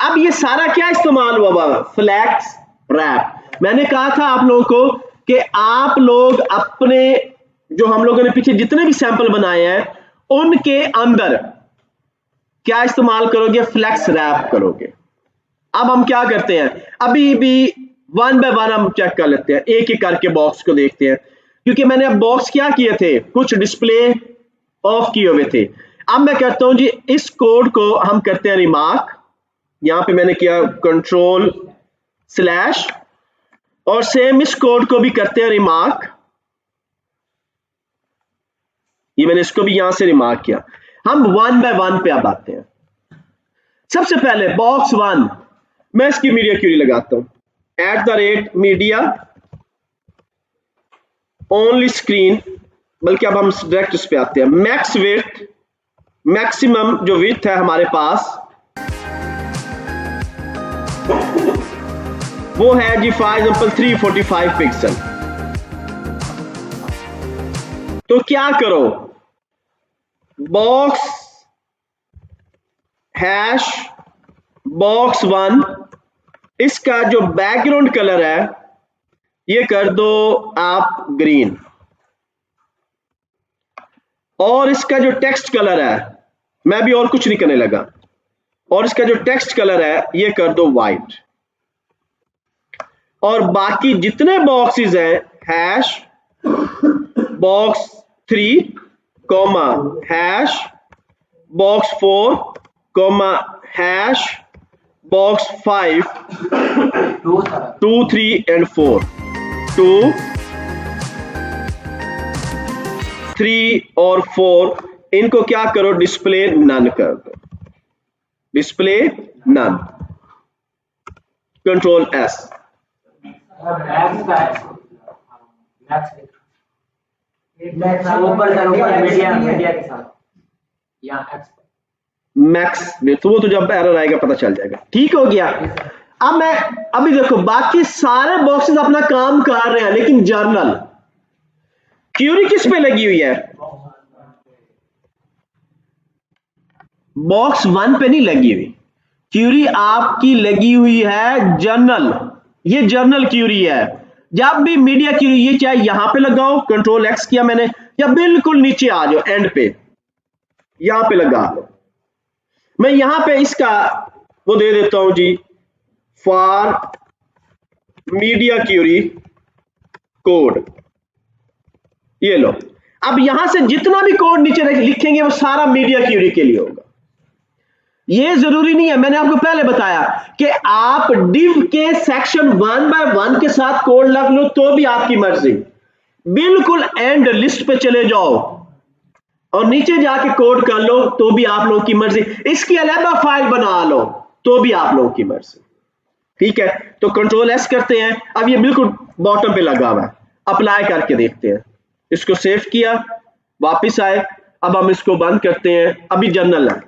अब ये सारा क्या इस्तेमाल हुआ, फ्लैक्स रैप। मैंने कहा था आप लोगों को कि आप लोग अपने जो हम लोगों ने पीछे जितने भी सैंपल बनाए हैं उनके अंदर क्या इस्तेमाल करोगे, फ्लैक्स रैप करोगे। अब हम क्या करते हैं, अभी भी 1 बाय 1 हम चेक कर लेते हैं, एक एक करके बॉक्स को देखते हैं, क्योंकि मैंने अब बॉक्स क्या किए थे, कुछ डिस्प्ले ऑफ किए हुए थे। अब मैं कहता हूं जी इस कोड को हम करते हैं रिमार्क, यहां पे मैंने किया कंट्रोल स्लैश, और सेम इस कोड को भी करते हैं रिमार्क, ये मैंने इसको भी यहां से रिमार्क किया। हम 1 बाय 1 पे अब आते हैं। सबसे पहले बॉक्स 1 मैं इसकी मीडिया क्यूरी लगाता हूं, @media ओनली स्क्रीन, बल्कि अब हम डायरेक्ट इस पे आते हैं। मैक्स विड्थ, मैक्सिमम जो विड्थ है हमारे पास वो है जी फॉर एग्जांपल 345 पिक्सल। तो क्या करो, बॉक्स हैश बॉक्स 1, इसका जो बैकग्राउंड कलर है ये कर दो आप ग्रीन, और इसका जो टेक्स्ट कलर है, मैं भी और कुछ नहीं करने लगा, और इसका जो टेक्स्ट कलर है ये कर दो वाइट। और बाकी जितने बॉक्सेस हैं hash box 3 comma hash box 4 comma hash box 5 2 3 and 4 2 3 और 4 इनको क्या करो, डिस्प्ले नन कर दो, display none, control S. Max तो वो तो जब एरर आएगा पता चल जाएगा। ठीक हो गया। अब मैं अभी देखो बाकी सारे बॉक्सेस अपना काम कर रहे हैं, लेकिन जर्नल क्यूरी किस पे लगी हुई है? बॉक्स 1 पे नहीं लगी हुई, क्यूरी आपकी लगी हुई है जर्नल, ये जर्नल क्यूरी है। जब भी मीडिया क्यूरी, ये चाहे यहां पे लगाओ, कंट्रोल एक्स किया मैंने, या बिल्कुल नीचे आ जाओ एंड पे, यहां पे लगा लो। मैं यहां पे इसका वो दे देता हूं जी, फॉर मीडिया क्यूरी कोड, ये लो। अब यहां से जितना भी कोड नीचे लिखेंगे वो सारा मीडिया क्यूरी के लिए होगा। ये जरूरी नहीं है, मैंने आपको पहले बताया कि आप डिव के सेक्शन 1 बाय 1 के साथ कोड लग लो तो भी आपकी मर्जी, बिल्कुल एंड लिस्ट पे चले जाओ और नीचे जाके कोड कर लो तो भी आप लोगों की मर्जी, इसकी अलग फाइल बना लो तो भी आप लोगों की मर्जी। ठीक है, तो कंट्रोल एस करते हैं। अब ये बिल्कुल बॉटम पे लगा हुआ है, अप्लाई करके देखते हैं। इसको सेव किया, वापस आए, अब हम इसको बंद करते हैं। अभी जर्नल है,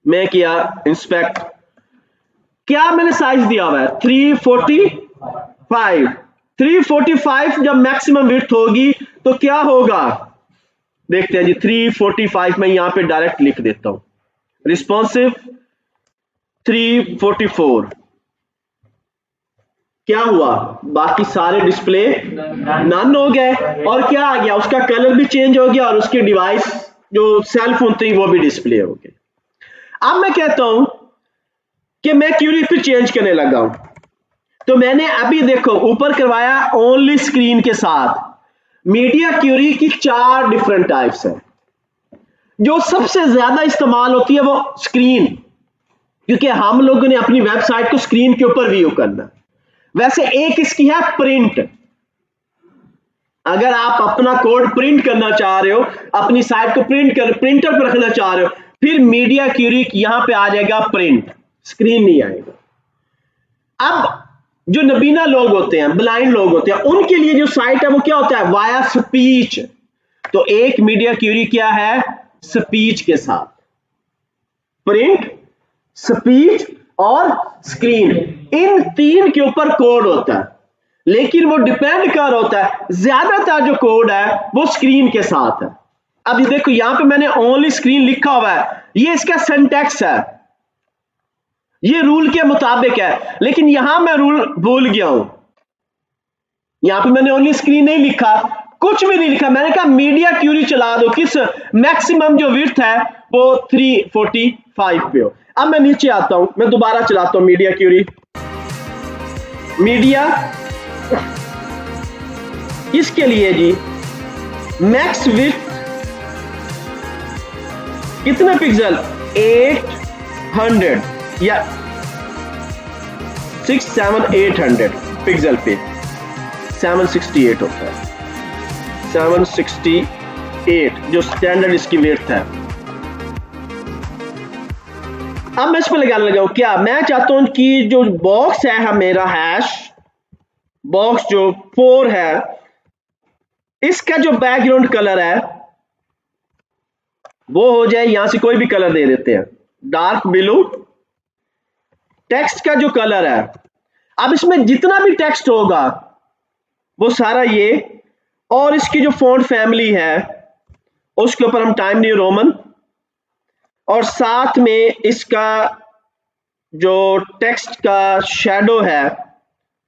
मैं किया इंस्पेक्ट, क्या मैंने साइज दिया हुआ है 345। 345 जब मैक्सिमम विड्थ होगी तो क्या होगा देखते हैं जी। 345 में यहां पे डायरेक्ट लिख देता हूं, रिस्पॉन्सिव 344। क्या हुआ, बाकी सारे डिस्प्ले नन हो गए, और क्या आ गया, उसका कलर भी चेंज हो गया और उसके डिवाइस जो सेल फोन थी वो भी डिस्प्ले हो गए। अब मैं कहता हूं कि मैं क्यूरी पे चेंज करने लगा हूं, तो मैंने अभी देखो ऊपर करवाया ओनली स्क्रीन के साथ। मीडिया क्यूरी की 4 डिफरेंट टाइप्स है। जो सबसे ज्यादा इस्तेमाल होती है वो स्क्रीन, क्योंकि हम लोगों ने अपनी वेबसाइट को स्क्रीन के ऊपर व्यू करना है। वैसे एक इसकी है प्रिंट, अगर आप अपना कोड प्रिंट करना चाह रहे हो, अपनी साइट को प्रिंटर पर रखना चाह रहे हो, फिर मीडिया क्यूरी यहां पे आ जाएगा प्रिंट, स्क्रीन नहीं आएगा। अब जो नबीना लोग होते हैं, ब्लाइंड लोग होते हैं, उनके लिए जो साइट है वो क्या होता है, वाया स्पीच। तो एक मीडिया क्यूरी क्या है, स्पीच के साथ, प्रिंट, स्पीच और स्क्रीन, इन 3 के ऊपर कोड होता है। लेकिन वो डिपेंड कर होता है, ज्यादातर जो कोड है वो स्क्रीन के साथ है। अब ये देखो यहां पे मैंने ओनली स्क्रीन लिखा हुआ है, ये इसका सिंटैक्स है, ये रूल के मुताबिक है। लेकिन यहां मैं रूल भूल गया हूं, यहां पे मैंने ओनली स्क्रीन नहीं लिखा, कुछ भी नहीं लिखा, मैंने कहा मीडिया क्यूरी चला दो, किस मैक्सिमम जो विड्थ है वो 345 पे हो। अब मैं नीचे आता हूं, मैं दोबारा चलाता हूं मीडिया क्यूरी। मीडिया इसके लिए जी मैक्स विड्थ कितने पिक्सल, 800 या 800 पिक्सल पे 768 होता है, 768 जो स्टैंडर्ड इसकी विड्थ है। अब मैं इस पर लगाने लगा हूं, क्या मैं चाहता हूं कि जो बॉक्स है मेरा हैश बॉक्स जो 4 है, इसका जो बैकग्राउंड कलर है वो हो जाए, यहां से कोई भी कलर दे देते हैं, डार्क ब्लू। टेक्स्ट का जो कलर है, अब इसमें जितना भी टेक्स्ट होगा वो सारा ये, और इसकी जो फॉन्ट फैमिली है उसके ऊपर हम टाइम न्यू रोमन, और साथ में इसका जो टेक्स्ट का शेडो है,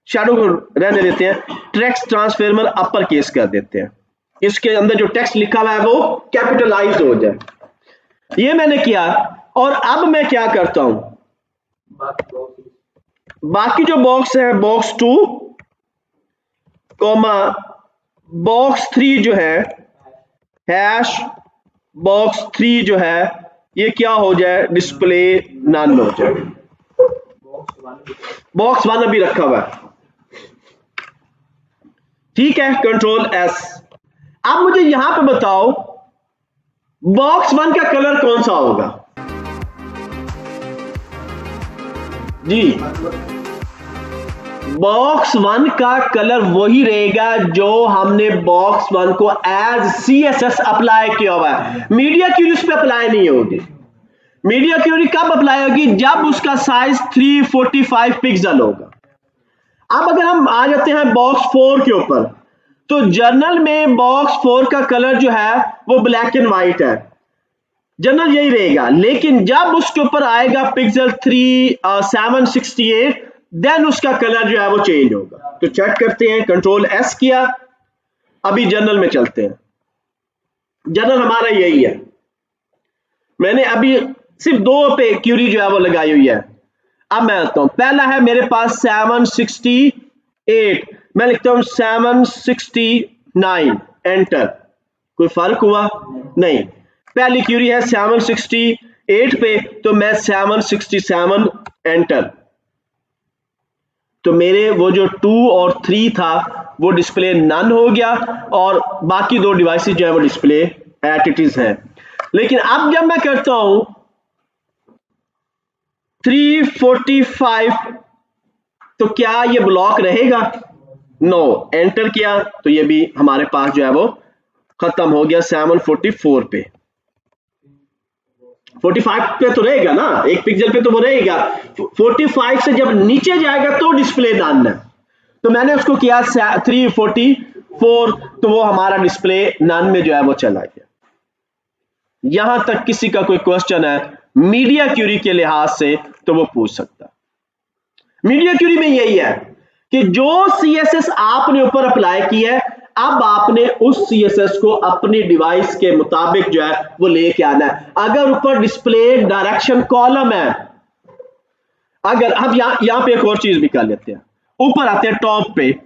शेडो को रहने देते हैं, टेक्स्ट ट्रांसफॉर्मर अपर केस कर देते हैं, इसके अंदर जो टेक्स्ट लिखा हुआ है वो कैपिटलाइज हो जाए। ये मैंने किया, और अब मैं क्या करता हूं, बाकी जो बॉक्स है बॉक्स 2 कॉमा बॉक्स 3 जो है हैश बॉक्स 3 जो है ये क्या हो जाए, डिस्प्ले नन हो जाए। बॉक्स 1 अभी रखा हुआ है, ठीक है, कंट्रोल एस। अब मुझे यहां पे बताओ बॉक्स 1 का कलर कौन सा होगा जी? बॉक्स 1 का कलर वही रहेगा जो हमने बॉक्स 1 को एज CSS अप्लाई किया हुआ है। मीडिया क्यूरी उस पर अप्लाई नहीं होगी। मीडिया क्यूरी कब अप्लाई होगी, जब उसका साइज 345 पिक्सल होगा। अब अगर हम आ जाते हैं बॉक्स 4 के ऊपर, तो जर्नल में बॉक्स 4 का कलर जो है वो ब्लैक एंड व्हाइट है, जनरल यही रहेगा। लेकिन जब उसके ऊपर आएगा पिक्सल 768 देन उसका कलर जो है वो चेंज होगा। तो चेक करते हैं, कंट्रोल एस किया, अभी जर्नल में चलते हैं। जर्नल हमारा यही है, मैंने अभी सिर्फ 2 पे क्यूरी जो है वो लगाई हुई है। अब मैं आता हूं, पहला है मेरे पास 768, मैं लिखता हूं 769, एंटर। कोई फर्क हुआ नहीं। पहली क्यूरी है 768 पे, तो मैं 767, एंटर। तो मेरे वो जो 2 और 3 था वो डिस्प्ले नन हो गया, और बाकी 2 डिवाइसेस जो है वो डिस्प्ले एट इट इज है। लेकिन अब जब मैं करता हूं 345, तो क्या ये ब्लॉक रहेगा? नो। एंटर किया तो ये भी हमारे पास जो है वो खत्म हो गया 744 पे। 45 पे तो रहेगा ना, 1 पिक्सल पे तो वो रहेगा। 45 से जब नीचे जाएगा तो डिस्प्ले नन है, तो मैंने उसको किया 344, तो वो हमारा डिस्प्ले नन में जो है वो चला गया। यहां तक किसी का कोई क्वेश्चन है मीडिया क्यूरी के लिहाज से तो वो पूछ सकता है। मीडिया क्यूरी में यही है कि जो CSS आपने ऊपर अप्लाई की है, अब आपने उस CSS को अपनी डिवाइस के मुताबिक जो है वो लेके आना है। अगर ऊपर डिस्प्ले डायरेक्शन कॉलम है, अगर अब यहां पे एक और चीज भी कर लेते हैं, ऊपर आते हैं टॉप पे,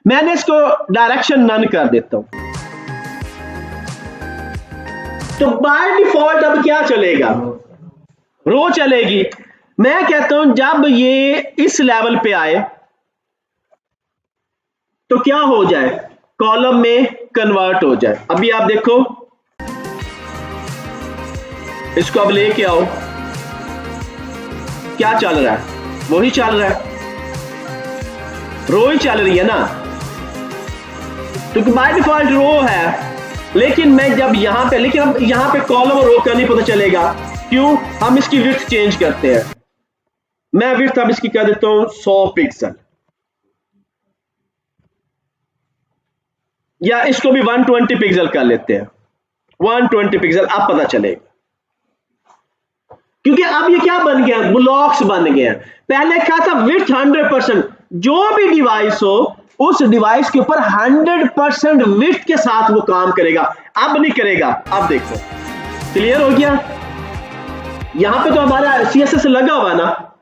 मैंने इसको डायरेक्शन नन कर देता हूं, तो बाय डिफॉल्ट अब क्या चलेगा, रो चलेगी। मैं कहता हूं जब ये इस लेवल पे आए तो क्या हो जाए, कॉलम में कन्वर्ट हो जाए। अभी आप देखो, इसको अब लेके आओ, क्या चल रहा है, वही चल रहा है, रो ही चल रही है ना, क्योंकि बाय डिफॉल्ट रो है। लेकिन मैं जब यहां पे, लेकिन अब यहां पे कॉलम और रो का नहीं पता चलेगा, क्यों? हम इसकी विड्थ चेंज करते हैं। मैं विड्थ अब इसकी कर देता हूं 100 पिक्सल, या इसको भी 120 पिक्सल कर लेते हैं, 120 पिक्सल। अब पता चलेगा, क्योंकि अब ये क्या बन गया, ब्लॉक्स बन गए। पहले क्या था, विड्थ 100%, जो भी डिवाइस हो उस डिवाइस के ऊपर 100% विड्थ के साथ वो काम करेगा। अब नहीं करेगा। अब देखो, क्लियर हो गया। यहां पे तो हमारा CSS लगा हुआ ना।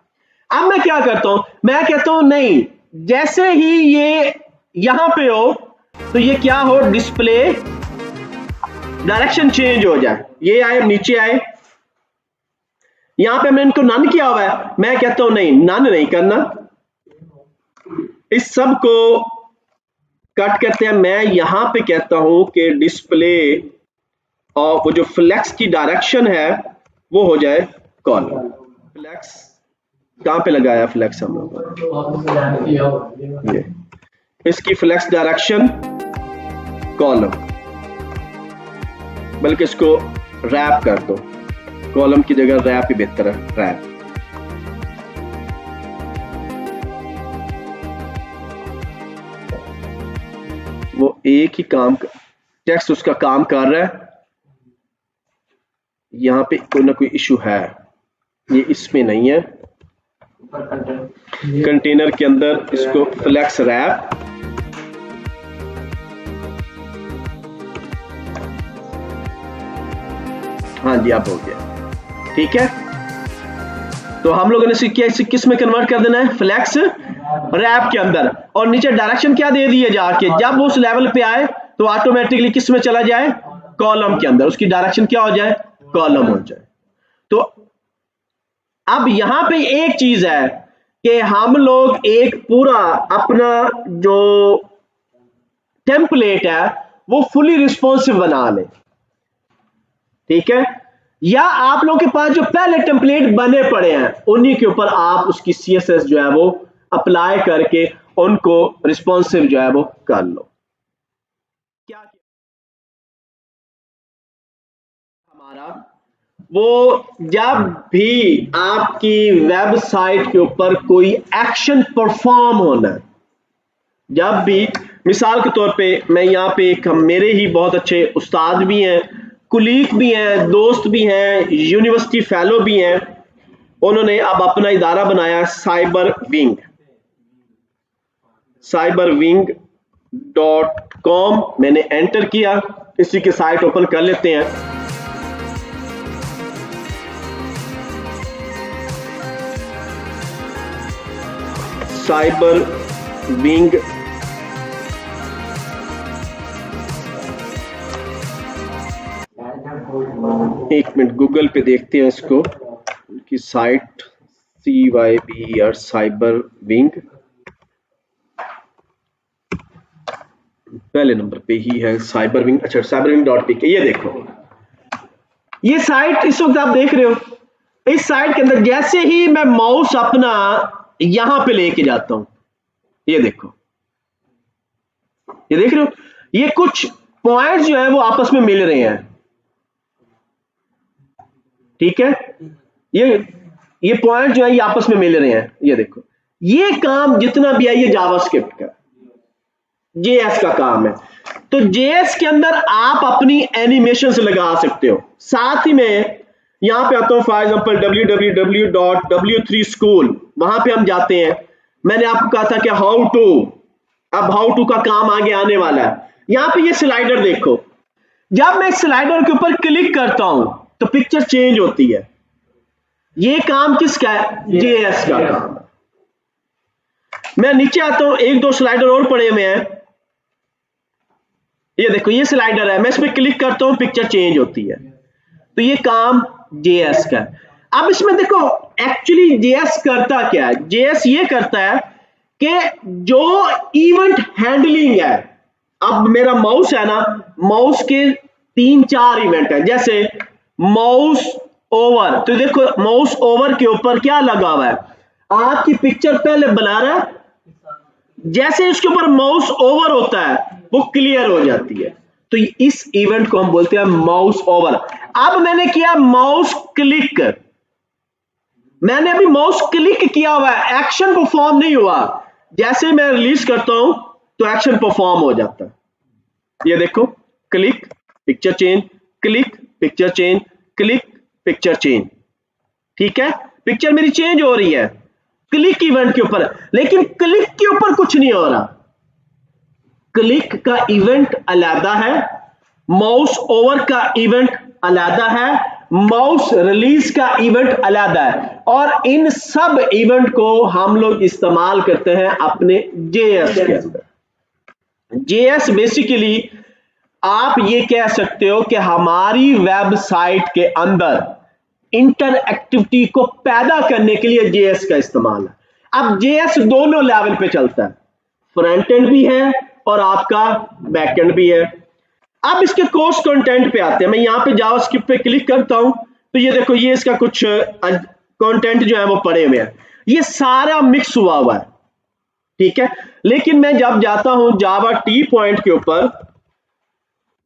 अब मैं क्या करता हूं, मैं कहता हूं नहीं, जैसे ही ये यहां पे हो तो ये क्या हो, डिस्प्ले डायरेक्शन चेंज हो जाए, ये आए नीचे आए। यहां पे मैंने इनको नन किया हुआ है, मैं कहता हूं नहीं, नन नहीं करना, इस सब को कट करते हैं। मैं यहां पे कहता हूं कि डिस्प्ले और वो जो फ्लेक्स की डायरेक्शन है वो हो जाए कॉलम। फ्लेक्स कहाँ पे लगाया फ्लेक्स हम लोग, ये इसकी फ्लेक्स डायरेक्शन कॉलम, बल्कि इसको रैप कर दो, कॉलम की जगह रैप ही बेहतर है, रैप। वो एक ही काम, टेक्स्ट उसका काम कर रहा है, यहां पे कोई ना कोई इशू है, ये इसमें नहीं है। कंटेनर के अंदर इसको फ्लेक्स रैप, हाँ जी अब हो गया, ठीक है। तो हम लोगों ने सीखा इसे किस में कन्वर्ट कर देना है, फ्लेक्स रैप के अंदर, और नीचे डायरेक्शन क्या दे दी है जाके, जब उस लेवल पे आए तो ऑटोमेटिकली किस में चला जाए, कॉलम के अंदर, उसकी डायरेक्शन क्या हो जाए, कॉलम हो जाए। तो अब यहां पे एक चीज है कि हम लोग एक पूरा अपना जो टेम्पलेट है वो फुली रिस्पॉन्सिव बना लें, ठीक है, या आप लोगों के पास जो पहले टेम्पलेट बने पड़े हैं उन्हीं के ऊपर आप उसकी सीएसएस जो है वो अप्लाई करके उनको रिस्पॉन्सिव जो है वो कर लो। क्या हमारा वो जब भी आपकी वेबसाइट के ऊपर कोई एक्शन परफॉर्म होना है, जब भी, मिसाल के तौर पे मैं यहाँ पे एक मेरे ही बहुत अच्छे उस्ताद भी हैं, कुलीग भी हैं, दोस्त भी हैं, यूनिवर्सिटी फेलो भी हैं, उन्होंने अब अपना इदारा बनाया साइबर विंग, cyberwing.com। मैंने एंटर किया, इसी की साइट ओपन कर लेते हैं। साइबर विंग एक मिनट गूगल पे देखते हैं इसको, उनकी साइट CYBER साइबर विंग पहले नंबर पे ही है, साइबर विंग। अच्छा cyberwing.pk, ये देखो ये साइट इस वक्त आप देख रहे हो। इस साइट के अंदर जैसे ही मैं माउस अपना यहां पे लेके जाता हूं, ये देखो, ये देख रहे हो, ये कुछ पॉइंट्स जो है वो आपस में मिल रहे हैं, ठीक है, ये पॉइंट जो है ये आपस में मिल रहे हैं। ये देखो, ये काम जितना भी है ये जावास्क्रिप्ट का, JS का काम है। तो JS के अंदर आप अपनी एनिमेशंस लगा सकते हो। साथ ही में यहां पे आता हूं, फॉर एग्जांपल www.w3school, वहां पे हम जाते हैं। मैंने आपको कहा था कि हाउ टू, अब हाउ टू का काम आगे आने वाला है। यहां पे ये स्लाइडर देखो, जब मैं स्लाइडर के ऊपर क्लिक करता हूं तो पिक्चर चेंज होती है। ये काम किसका है, JS का काम है। मैं नीचे आता हूं, एक दो स्लाइडर और पड़े हुए हैं, ये देखो ये स्लाइडर है, मैं इस पर क्लिक करता हूं पिक्चर चेंज होती है। तो ये काम JS का है। अब इसमें देखो एक्चुअली JS करता क्या है, JS ये करता है कि जो इवेंट हैंडलिंग है, अब मेरा माउस है ना, माउस के 3-4 इवेंट है, जैसे माउस ओवर, तो देखो माउस ओवर के ऊपर क्या लगा हुआ है, आपकी पिक्चर पहले बना रहा है, जैसे इसके ऊपर माउस ओवर होता है वो क्लियर हो जाती है। तो इस इवेंट को हम बोलते हैं माउस ओवर। अब मैंने किया माउस क्लिक, मैंने अभी माउस क्लिक किया हुआ है, एक्शन परफॉर्म नहीं हुआ। जैसे मैं रिलीज करता हूं तो एक्शन परफॉर्म हो जाता है। ये देखो, click picture change, click picture change, click picture change, ठीक है, पिक्चर मेरी चेंज हो रही है क्लिक इवेंट के ऊपर, लेकिन क्लिक के ऊपर कुछ नहीं हो रहा। क्लिक का इवेंट अलग है, माउस ओवर का इवेंट अलग है, माउस रिलीज का इवेंट अलग है, और इन सब इवेंट को हम लोग इस्तेमाल करते हैं अपने JS के अंदर। JS बेसिकली आप ये कह सकते हो कि हमारी वेबसाइट के अंदर इंटरएक्टिविटी को पैदा करने के लिए JS का इस्तेमाल है। अब JS दोनों लेवल पे चलता है, फ्रंट एंड भी है और आपका बैक एंड भी है। अब इसके कोर्स कंटेंट पे आते हैं। मैं यहां पे जावास्क्रिप्ट पे क्लिक करता हूं तो ये देखो, ये इसका कुछ कंटेंट जो है वो पड़े हुए हैं, ये सारा मिक्स हुआ हुआ है, ठीक है। लेकिन मैं जब जाता हूं जावा टी पॉइंट के ऊपर,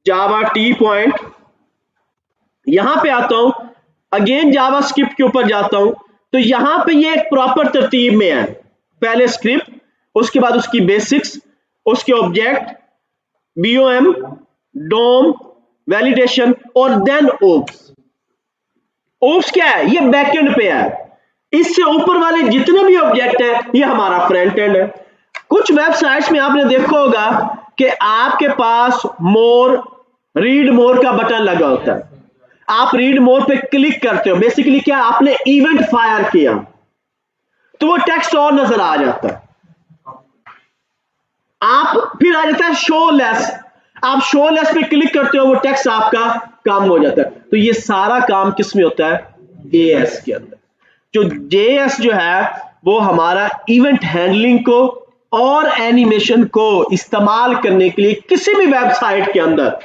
जावा टी पॉइंट, यहां पे आता हूं, अगेन जावा स्क्रिप्ट के ऊपर जाता हूं, तो यहां पे ये एक प्रॉपर तरतीब में है, पहले स्क्रिप्ट, उसके बाद उसकी बेसिक्स, उसके ऑब्जेक्ट, बीओएम, डोम, वैलिडेशन और देन ओप्स। ओप्स क्या है? ये बैकएंड पे है। इससे ऊपर वाले जितने भी ऑब्जेक्ट हैं ये हमारा फ्रंट एंड है। कुछ वेबसाइट्स में आपने देखा होगा कि आपके पास मोर, रीड मोर का बटन लगा होता है, आप रीड मोर पे क्लिक करते हो, बेसिकली क्या, आपने इवेंट फायर किया तो वो टेक्स्ट और नजर आ जाता है। आप फिर आ जाता है शो लेस, आप शो लेस पे क्लिक करते हो, वो टेक्स्ट आपका काम हो जाता है। तो ये सारा काम किस में होता है? जेएस के अंदर। जो जेएस जो है वो हमारा इवेंट हैंडलिंग को और एनिमेशन को इस्तेमाल करने के लिए किसी भी वेबसाइट के अंदर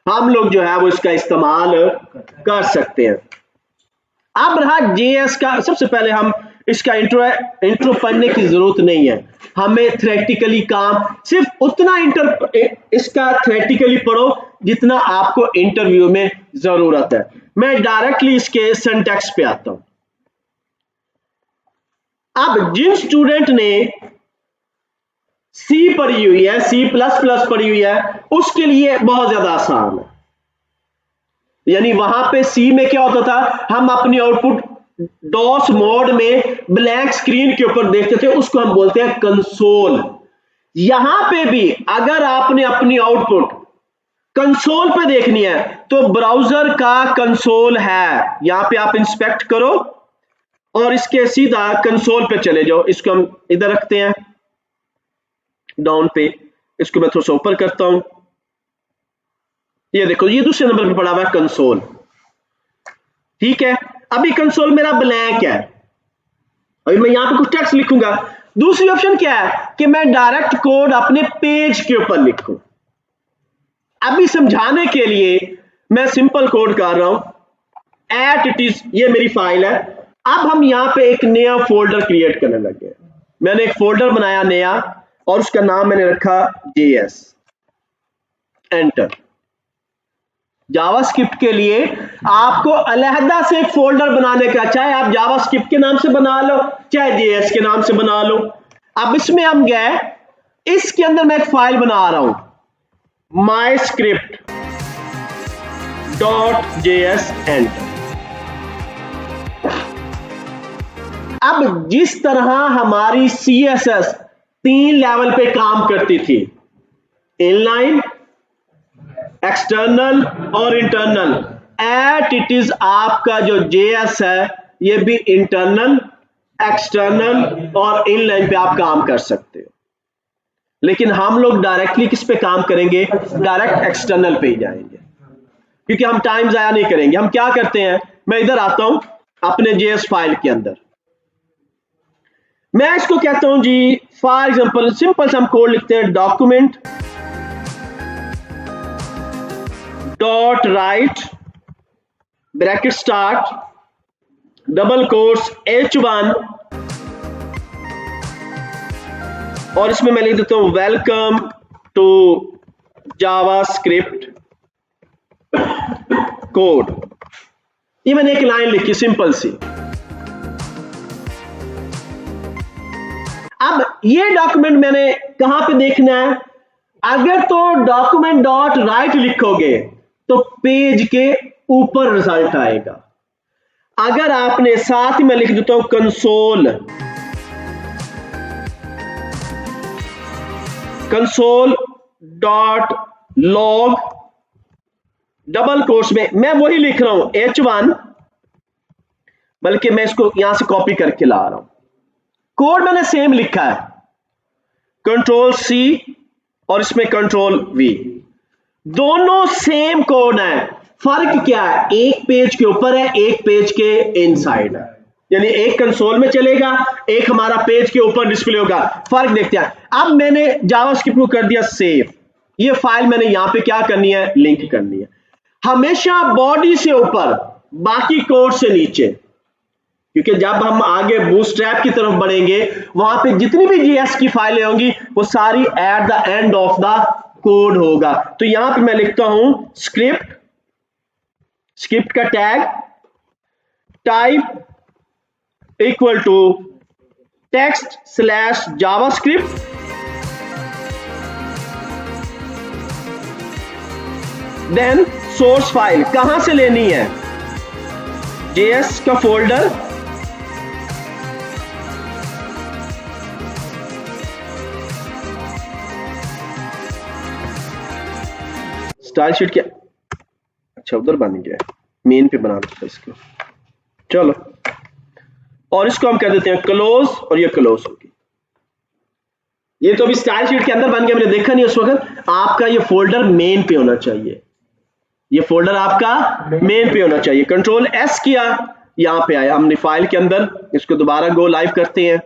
हम लोग जो है वो इसका इस्तेमाल कर सकते हैं। अब रहा जेएस का, सबसे पहले हम इसका इंट्रो पढ़ने की जरूरत नहीं है, हमें थ्योरेटिकली काम सिर्फ उतना इसका थ्योरेटिकली पढ़ो जितना आपको इंटरव्यू में जरूरत है। मैं डायरेक्टली इसके सिंटैक्स पे आता हूं। अब जिन स्टूडेंट ने सी पढ़ी हुई है, सी प्लस प्लस पढ़ी हुई है, उसके लिए बहुत ज्यादा आसान है। यानी वहां पे सी में क्या होता था, हम अपनी आउटपुट डॉस मोड में ब्लैंक स्क्रीन के ऊपर देखते थे, उसको हम बोलते हैं कंसोल। यहां पे भी अगर आपने अपनी आउटपुट कंसोल पे देखनी है तो ब्राउजर का कंसोल है, यहां पे आप इंस्पेक्ट करो और इसके सीधा कंसोल पे चले जाओ। इसको हम इधर रखते हैं डाउन पे, इसको मैं थोड़ा सा ऊपर करता हूं, ये देखो ये दूसरे नंबर पे पड़ा हुआ है कंसोल, ठीक है। अभी कंसोल मेरा ब्लैंक है, अभी मैं यहां पे कुछ टेक्स्ट लिखूंगा। दूसरी ऑप्शन क्या है कि मैं डायरेक्ट कोड अपने पेज के ऊपर लिखूं। अभी समझाने के लिए मैं सिंपल कोड कर रहा हूं, एट इट इज, ये मेरी फाइल है। अब हम यहां पे एक नया फोल्डर क्रिएट करने लगे। मैंने एक फोल्डर बनाया नया और उसका नाम मैंने रखा जेएस, एंटर। जावास्क्रिप्ट के लिए आपको अलहदा से एक फोल्डर बनाने का, चाहे आप जावास्क्रिप्ट के नाम से बना लो चाहे जेएस के नाम से बना लो। अब इसमें हम गए, इसके अंदर मैं एक फाइल बना रहा हूं myscript.js, एंटर। अब जिस तरह हमारी CSS 3 लेवल पे काम करती थी, इनलाइन, एक्सटर्नल और इंटरनल, एट इट इज आपका जो जेएस है ये भी इंटरनल, एक्सटर्नल और इनलाइन पे आप काम कर सकते हो। लेकिन हम लोग डायरेक्टली किस पे काम करेंगे? डायरेक्ट एक्सटर्नल पे ही जाएंगे, क्योंकि हम टाइम जाया नहीं करेंगे। हम क्या करते हैं, मैं इधर आता हूं अपने जेएस फाइल के अंदर, मैं इसको कहता हूं जी, फॉर एग्जांपल सिंपल सा हम कोड लिखते हैं, document dot right bracket start double quotes H1 और इसमें मैं लिख देता हूं वेलकम टू जावास्क्रिप्ट कोड। ये मैंने एक लाइन लिखी सिंपल सी। अब ये डॉक्यूमेंट मैंने कहां पे देखना है? अगर तो डॉक्यूमेंट डॉट राइट लिखोगे तो पेज के ऊपर रिजल्ट आएगा। अगर आपने साथ ही मैं लिख देता हूं console dot log double quotes में मैं वही लिख रहा हूं H1, बल्कि मैं इसको यहां से कॉपी करके ला रहा हूं। कोड मैंने सेम लिखा है, कंट्रोल C और इसमें कंट्रोल V, दोनों सेम कोड है। फर्क क्या है? एक पेज के ऊपर है, एक पेज के इनसाइड है, यानी एक कंसोल में चलेगा, एक हमारा पेज के ऊपर डिस्प्ले होगा। फर्क देखते हैं। अब मैंने जावास्क्रिप्ट को कर दिया सेव, ये फाइल मैंने यहां पे क्या करनी है? लिंक करनी है। हमेशा बॉडी से ऊपर, बाकी कोड से नीचे। क्योंकि जब हम आगे बूटस्ट्रैप की तरफ बढ़ेंगे वहां पे जितनी भी जीएस की फाइलें होंगी वो सारी at the end of the code होगा। तो यहां पे मैं लिखता हूं स्क्रिप्ट का tag type equal to text slash JavaScript, then source file कहां से लेनी है, जेएस का फोल्डर, स्टाइल शीट क्या, अच्छा उधर बन गया, मेन पे बना देता इसको, चलो, और इसको हम कर देते हैं क्लोज, और ये क्लोज होगी। ये तो अभी स्टाइल शीट के अंदर बन गया, मैंने देखा नहीं उस वक्त। आपका ये फोल्डर मेन पे होना चाहिए, ये फोल्डर आपका मेन पे होना चाहिए। कंट्रोल एस किया, यहां पे आया हमने फाइल के अंदर, इसको दोबारा गो लाइव करते हैं,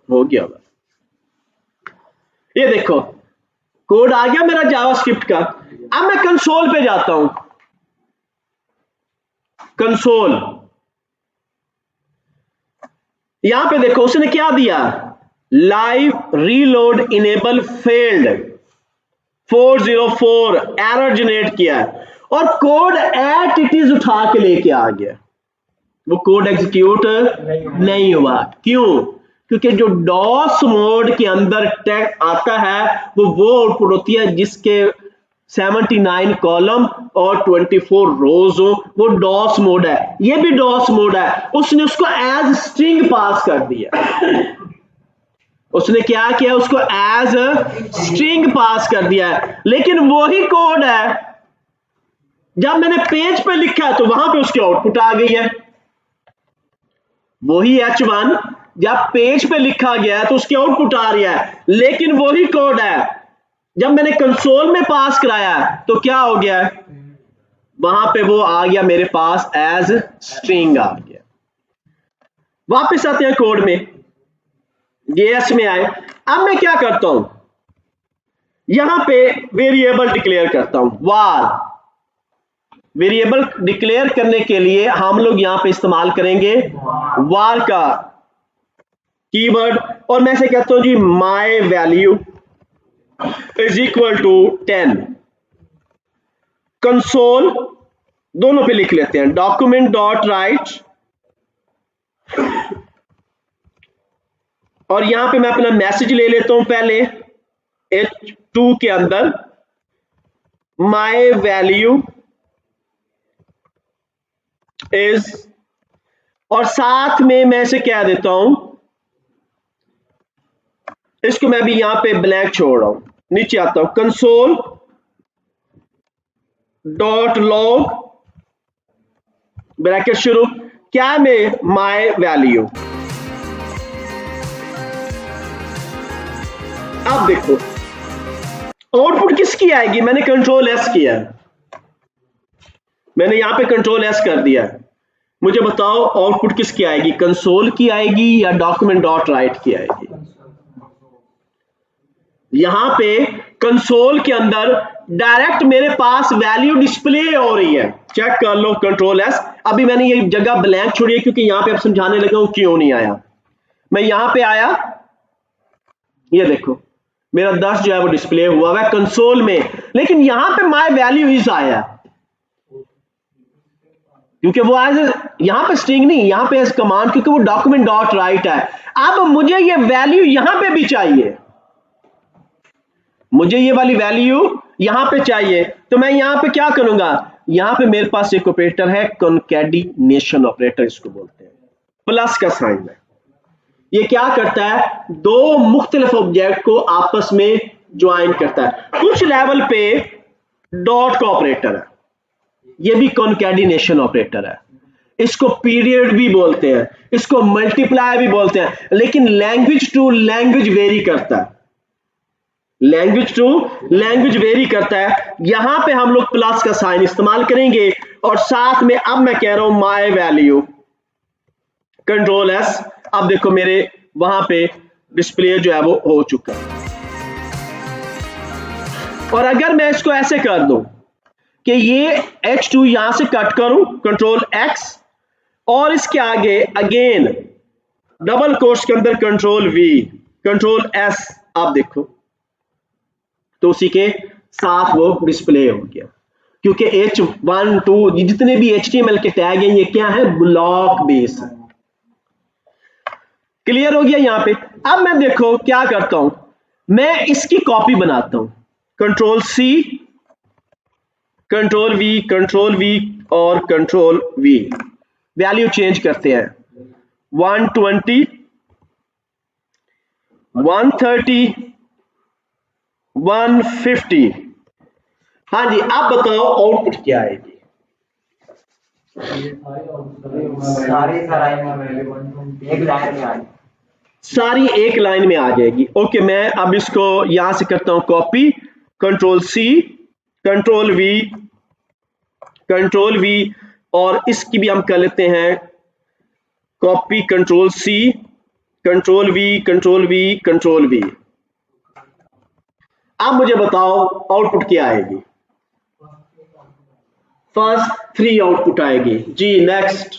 हो गया। ये देखो कोड आ गया मेरा जावास्क्रिप्ट का। अब मैं कंसोल पे जाता हूं, कंसोल, यहां पे देखो उसने क्या दिया, live reload enable failed 404 error generate किया, और कोड एट इट इज उठा के लेके आ गया, वो कोड एग्जीक्यूट नहीं हुआ। क्यों? क्योंकि जो डॉस मोड के अंदर टैग आता है वो आउटपुट होती है जिसके 79 कॉलम और 24 रोज हो, वो डॉस मोड है। ये भी डॉस मोड है, उसने उसको एज स्ट्रिंग पास कर दिया। उसने क्या किया, उसको एज स्ट्रिंग पास कर दिया है। लेकिन वही कोड है जब मैंने पेज पे लिखा तो वहां पे उसकी आउटपुट आ गई है। वही H1 जब पेज पे लिखा गया तो उसकी आउटपुट आ रही है, लेकिन वही कोड है जब मैंने कंसोल में पास कराया तो क्या हो गया, वहां पे वो आ गया मेरे पास एज स्ट्रिंग आ गया। वापस आते हैं कोड में, जेएस में आए। अब मैं क्या करता हूं, यहां पे वेरिएबल डिक्लेयर करता हूं, वार। वेरिएबल डिक्लेयर करने के लिए हम लोग यहां पे इस्तेमाल करेंगे वार का कीवर्ड, और मैं से कहता हूं जी my value is equal to 10। Console दोनों पे लिख लेते हैं, डॉक्यूमेंट डॉट राइट, और यहां पे मैं अपना मैसेज ले लेता हूं पहले H2 के अंदर, माई वैल्यू इज, और साथ में मैं से क्या देता हूं, इसको मैं भी यहां पे ब्लैंक छोड़ रहा हूं। नीचे आता हूं, कंसोल डॉट लॉग ब्रैकेट शुरू, क्या में माई वैल्यू। अब देखो आउटपुट किसकी आएगी, मैंने कंट्रोल एस किया है, मैंने यहां पे कंट्रोल एस कर दिया है। मुझे बताओ आउटपुट किसकी आएगी, कंसोल की आएगी या डॉक्यूमेंट डॉट राइट की आएगी। यहां पे कंसोल के अंदर डायरेक्ट मेरे पास वैल्यू डिस्प्ले हो रही है, चेक कर लो कंट्रोल एस। अभी मैंने ये जगह ब्लैंक छोड़ी है क्योंकि यहां पे अब समझाने लगा हूं क्यों नहीं आया। मैं यहां पे आया, ये देखो मेरा 10 जो है वो डिस्प्ले हुआ है कंसोल में, लेकिन यहां पे माई वैल्यू इज आया क्योंकि वो एज यहां पे स्ट्रिंग नहीं, यहां पे एज कमांड, क्योंकि वो डॉक्यूमेंट डॉट राइट है। अब मुझे ये वैल्यू यहां पे भी चाहिए, मुझे ये वाली वैल्यू यहां पे चाहिए, तो मैं यहां पे क्या करूंगा, यहां पे मेरे पास एक ऑपरेटर है कॉन्कैटिनेशन ऑपरेटर, इसको बोलते हैं, प्लस का साइन है। ये क्या करता है, दो मुख्तलिफ ऑब्जेक्ट को आपस में ज्वाइन करता है। कुछ लेवल पे डॉट का ऑपरेटर है, ये भी कॉन्कैटिनेशन ऑपरेटर है, इसको पीरियड भी बोलते हैं, इसको मल्टीप्लाई भी बोलते हैं, लेकिन लैंग्वेज टू लैंग्वेज वेरी करता है, लैंग्वेज टू लैंग्वेज वेरी करता है। यहां पे हम लोग प्लस का साइन इस्तेमाल करेंगे, और साथ में अब मैं कह रहा हूं माई वैल्यू, कंट्रोल एस। अब देखो मेरे वहां पे डिस्प्ले जो है वो हो चुका है। और अगर मैं इसको ऐसे कर दूं, कि ये H2 यहां से कट करूं, कंट्रोल X, और इसके आगे अगेन डबल कोट्स के अंदर कंट्रोल V, कंट्रोल S, आप देखो तो उसी के साथ वो डिस्प्ले हो गया, क्योंकि H1 2 जितने भी HTML के टैग हैं ये क्या है, ब्लॉक बेस है। क्लियर हो गया यहां पे। अब मैं देखो क्या करता हूं, मैं इसकी कॉपी बनाता हूं, कंट्रोल C, कंट्रोल V और कंट्रोल V, वैल्यू चेंज करते हैं, 120, 130, 150। हाँ जी, आप बताओ आउटपुट क्या आएगी? सारी एक लाइन में आ जाएगी। ओके, मैं अब इसको यहां से करता हूं copy, control C, control V, और इसकी भी हम कर लेते हैं copy, control C, control V। अब मुझे बताओ आउटपुट क्या आएगी? फर्स्ट 3 आउटपुट आएगी जी। नेक्स्ट,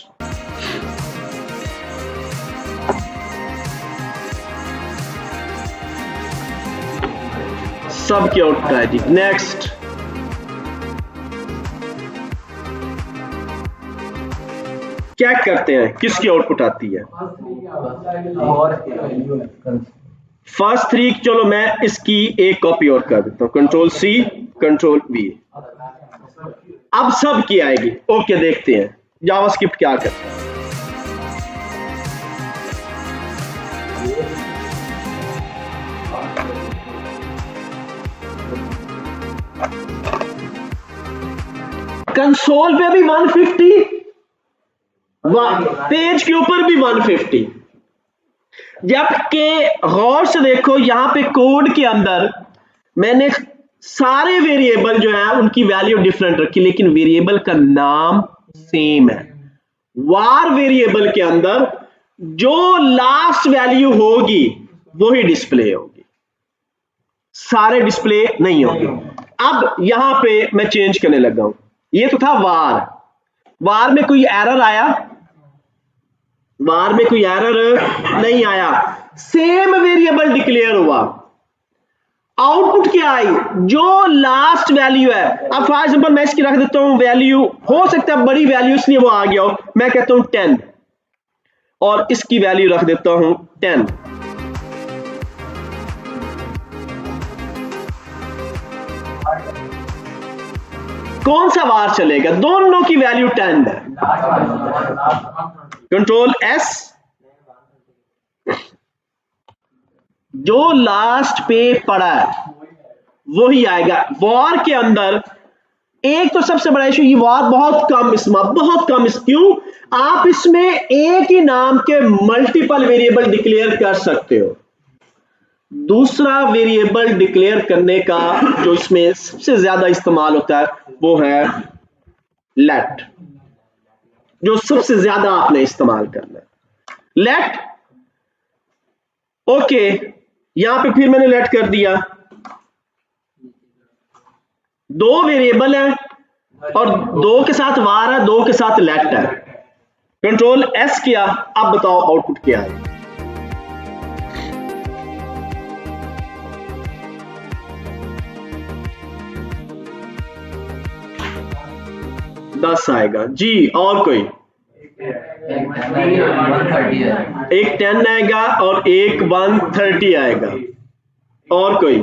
सब की आउटपुट आएगी। नेक्स्ट, चेक करते हैं किसकी आउटपुट आती है। फर्स्ट 3, चलो मैं इसकी एक कॉपी और कर देता हूं, कंट्रोल C, कंट्रोल V। अब सब की आएगी। ओके, देखते हैं जावास्क्रिप्ट क्या करता है। कंसोल पे भी 150, पेज के ऊपर भी 150। जबकि गौर से देखो यहां पे कोड के अंदर मैंने सारे वेरिएबल जो है उनकी वैल्यू डिफरेंट रखी, लेकिन वेरिएबल का नाम सेम है। वार वेरिएबल के अंदर जो लास्ट वैल्यू होगी वही डिस्प्ले होगी, सारे डिस्प्ले नहीं होगी। अब यहां पे मैं चेंज करने लगा हूं, ये तो था वार में कोई एरर आया? वार में कोई एरर नहीं आया, सेम वेरिएबल डिक्लेयर हुआ। आउटपुट क्या आई? जो लास्ट वैल्यू है, अब फॉर एग्जांपल मैं इसकी रख देता हूं वैल्यू, हो सकता है बड़ी वैल्यू इसलिए वो आ गया हो, मैं कहता हूं 10 और इसकी वैल्यू रख देता हूं 10। कौन सा वार चलेगा? दोनों की वैल्यू 10 है। कंट्रोल S, जो लास्ट पे पड़ा है वही आएगा। वॉर के अंदर एक तो सबसे बड़ा इशू, ये वॉर बहुत कम क्यों? आप इसमें एक ही नाम के मल्टीपल वेरिएबल डिक्लेयर कर सकते हो। दूसरा वेरिएबल डिक्लेयर करने का जो इसमें सबसे ज्यादा इस्तेमाल होता है वो है लेट, जो सबसे ज्यादा आपने इस्तेमाल करना है लेट। ओके, यहां पे फिर मैंने लेट कर दिया, 2 वेरिएबल है और 2 के साथ वार है, 2 के साथ लेट है। कंट्रोल S किया, अब बताओ आउटपुट क्या है? दस आएगा जी। और कोई? एक 10 आएगा और एक 130 आएगा। और कोई?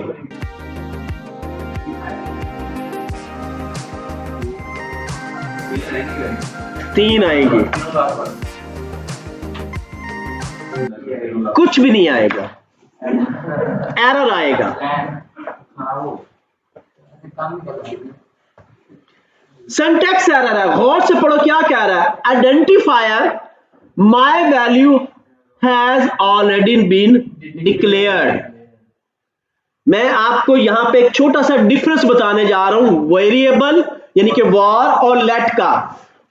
तीन आएगी, कुछ भी नहीं आएगा, एरर आएगा। सिंटैक्स एरर है, गौर से पढ़ो क्या कह रहा है। Identifier my value has already been declared. मैं आपको यहां पे एक छोटा सा डिफरेंस बताने जा रहा हूं वेरिएबल यानी कि वार और लेट का।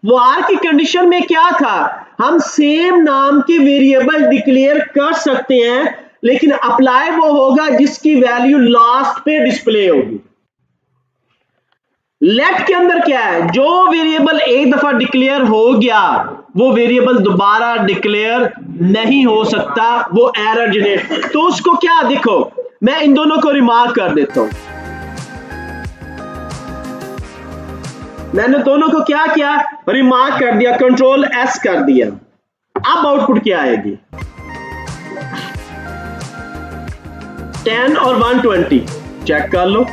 वार की कंडीशन में क्या था, हम सेम नाम के वेरिएबल डिक्लेयर कर सकते हैं, लेकिन अप्लाई वो होगा जिसकी वैल्यू लास्ट पे डिस्प्ले होगी। लेट के अंदर क्या है, जो वेरिएबल एक दफा डिक्लेयर हो गया वो वेरिएबल दोबारा डिक्लेयर नहीं हो सकता, वो एरर जनरेट। तो उसको क्या, देखो मैं इन दोनों को रिमार्क कर देता हूं। मैंने दोनों को क्या किया, रिमार्क कर दिया, कंट्रोल एस कर दिया। अब आउटपुट क्या आएगी, 10 और 120 चेक कर लो,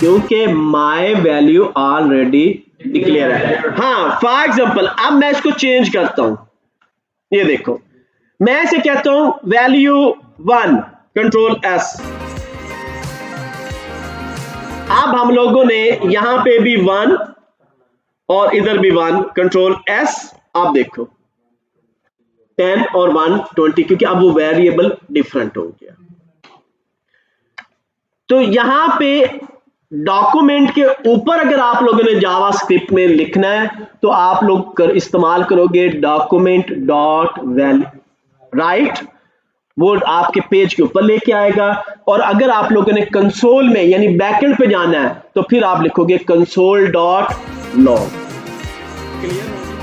क्योंकि माई वैल्यू ऑलरेडी डिक्लेयर है। हाँ, फॉर एग्जांपल अब मैं इसको चेंज करता हूं, ये देखो मैं इसे कहता हूं वैल्यू 1, कंट्रोल एस। अब हम लोगों ने यहां पे भी 1 और इधर भी 1, कंट्रोल एस। आप देखो 10 और 120, क्योंकि अब वो वेरिएबल डिफरेंट हो गया। तो यहां पे डॉक्यूमेंट के ऊपर अगर आप लोगों ने जावास्क्रिप्ट में लिखना है तो आप लोग इस्तेमाल करोगे डॉक्यूमेंट डॉट वैल्यू, राइट, वो आपके पेज के ऊपर लेके आएगा। और अगर आप लोगों ने कंसोल में यानी बैकएंड पे जाना है तो फिर आप लिखोगे कंसोल डॉट लॉग। क्लियर?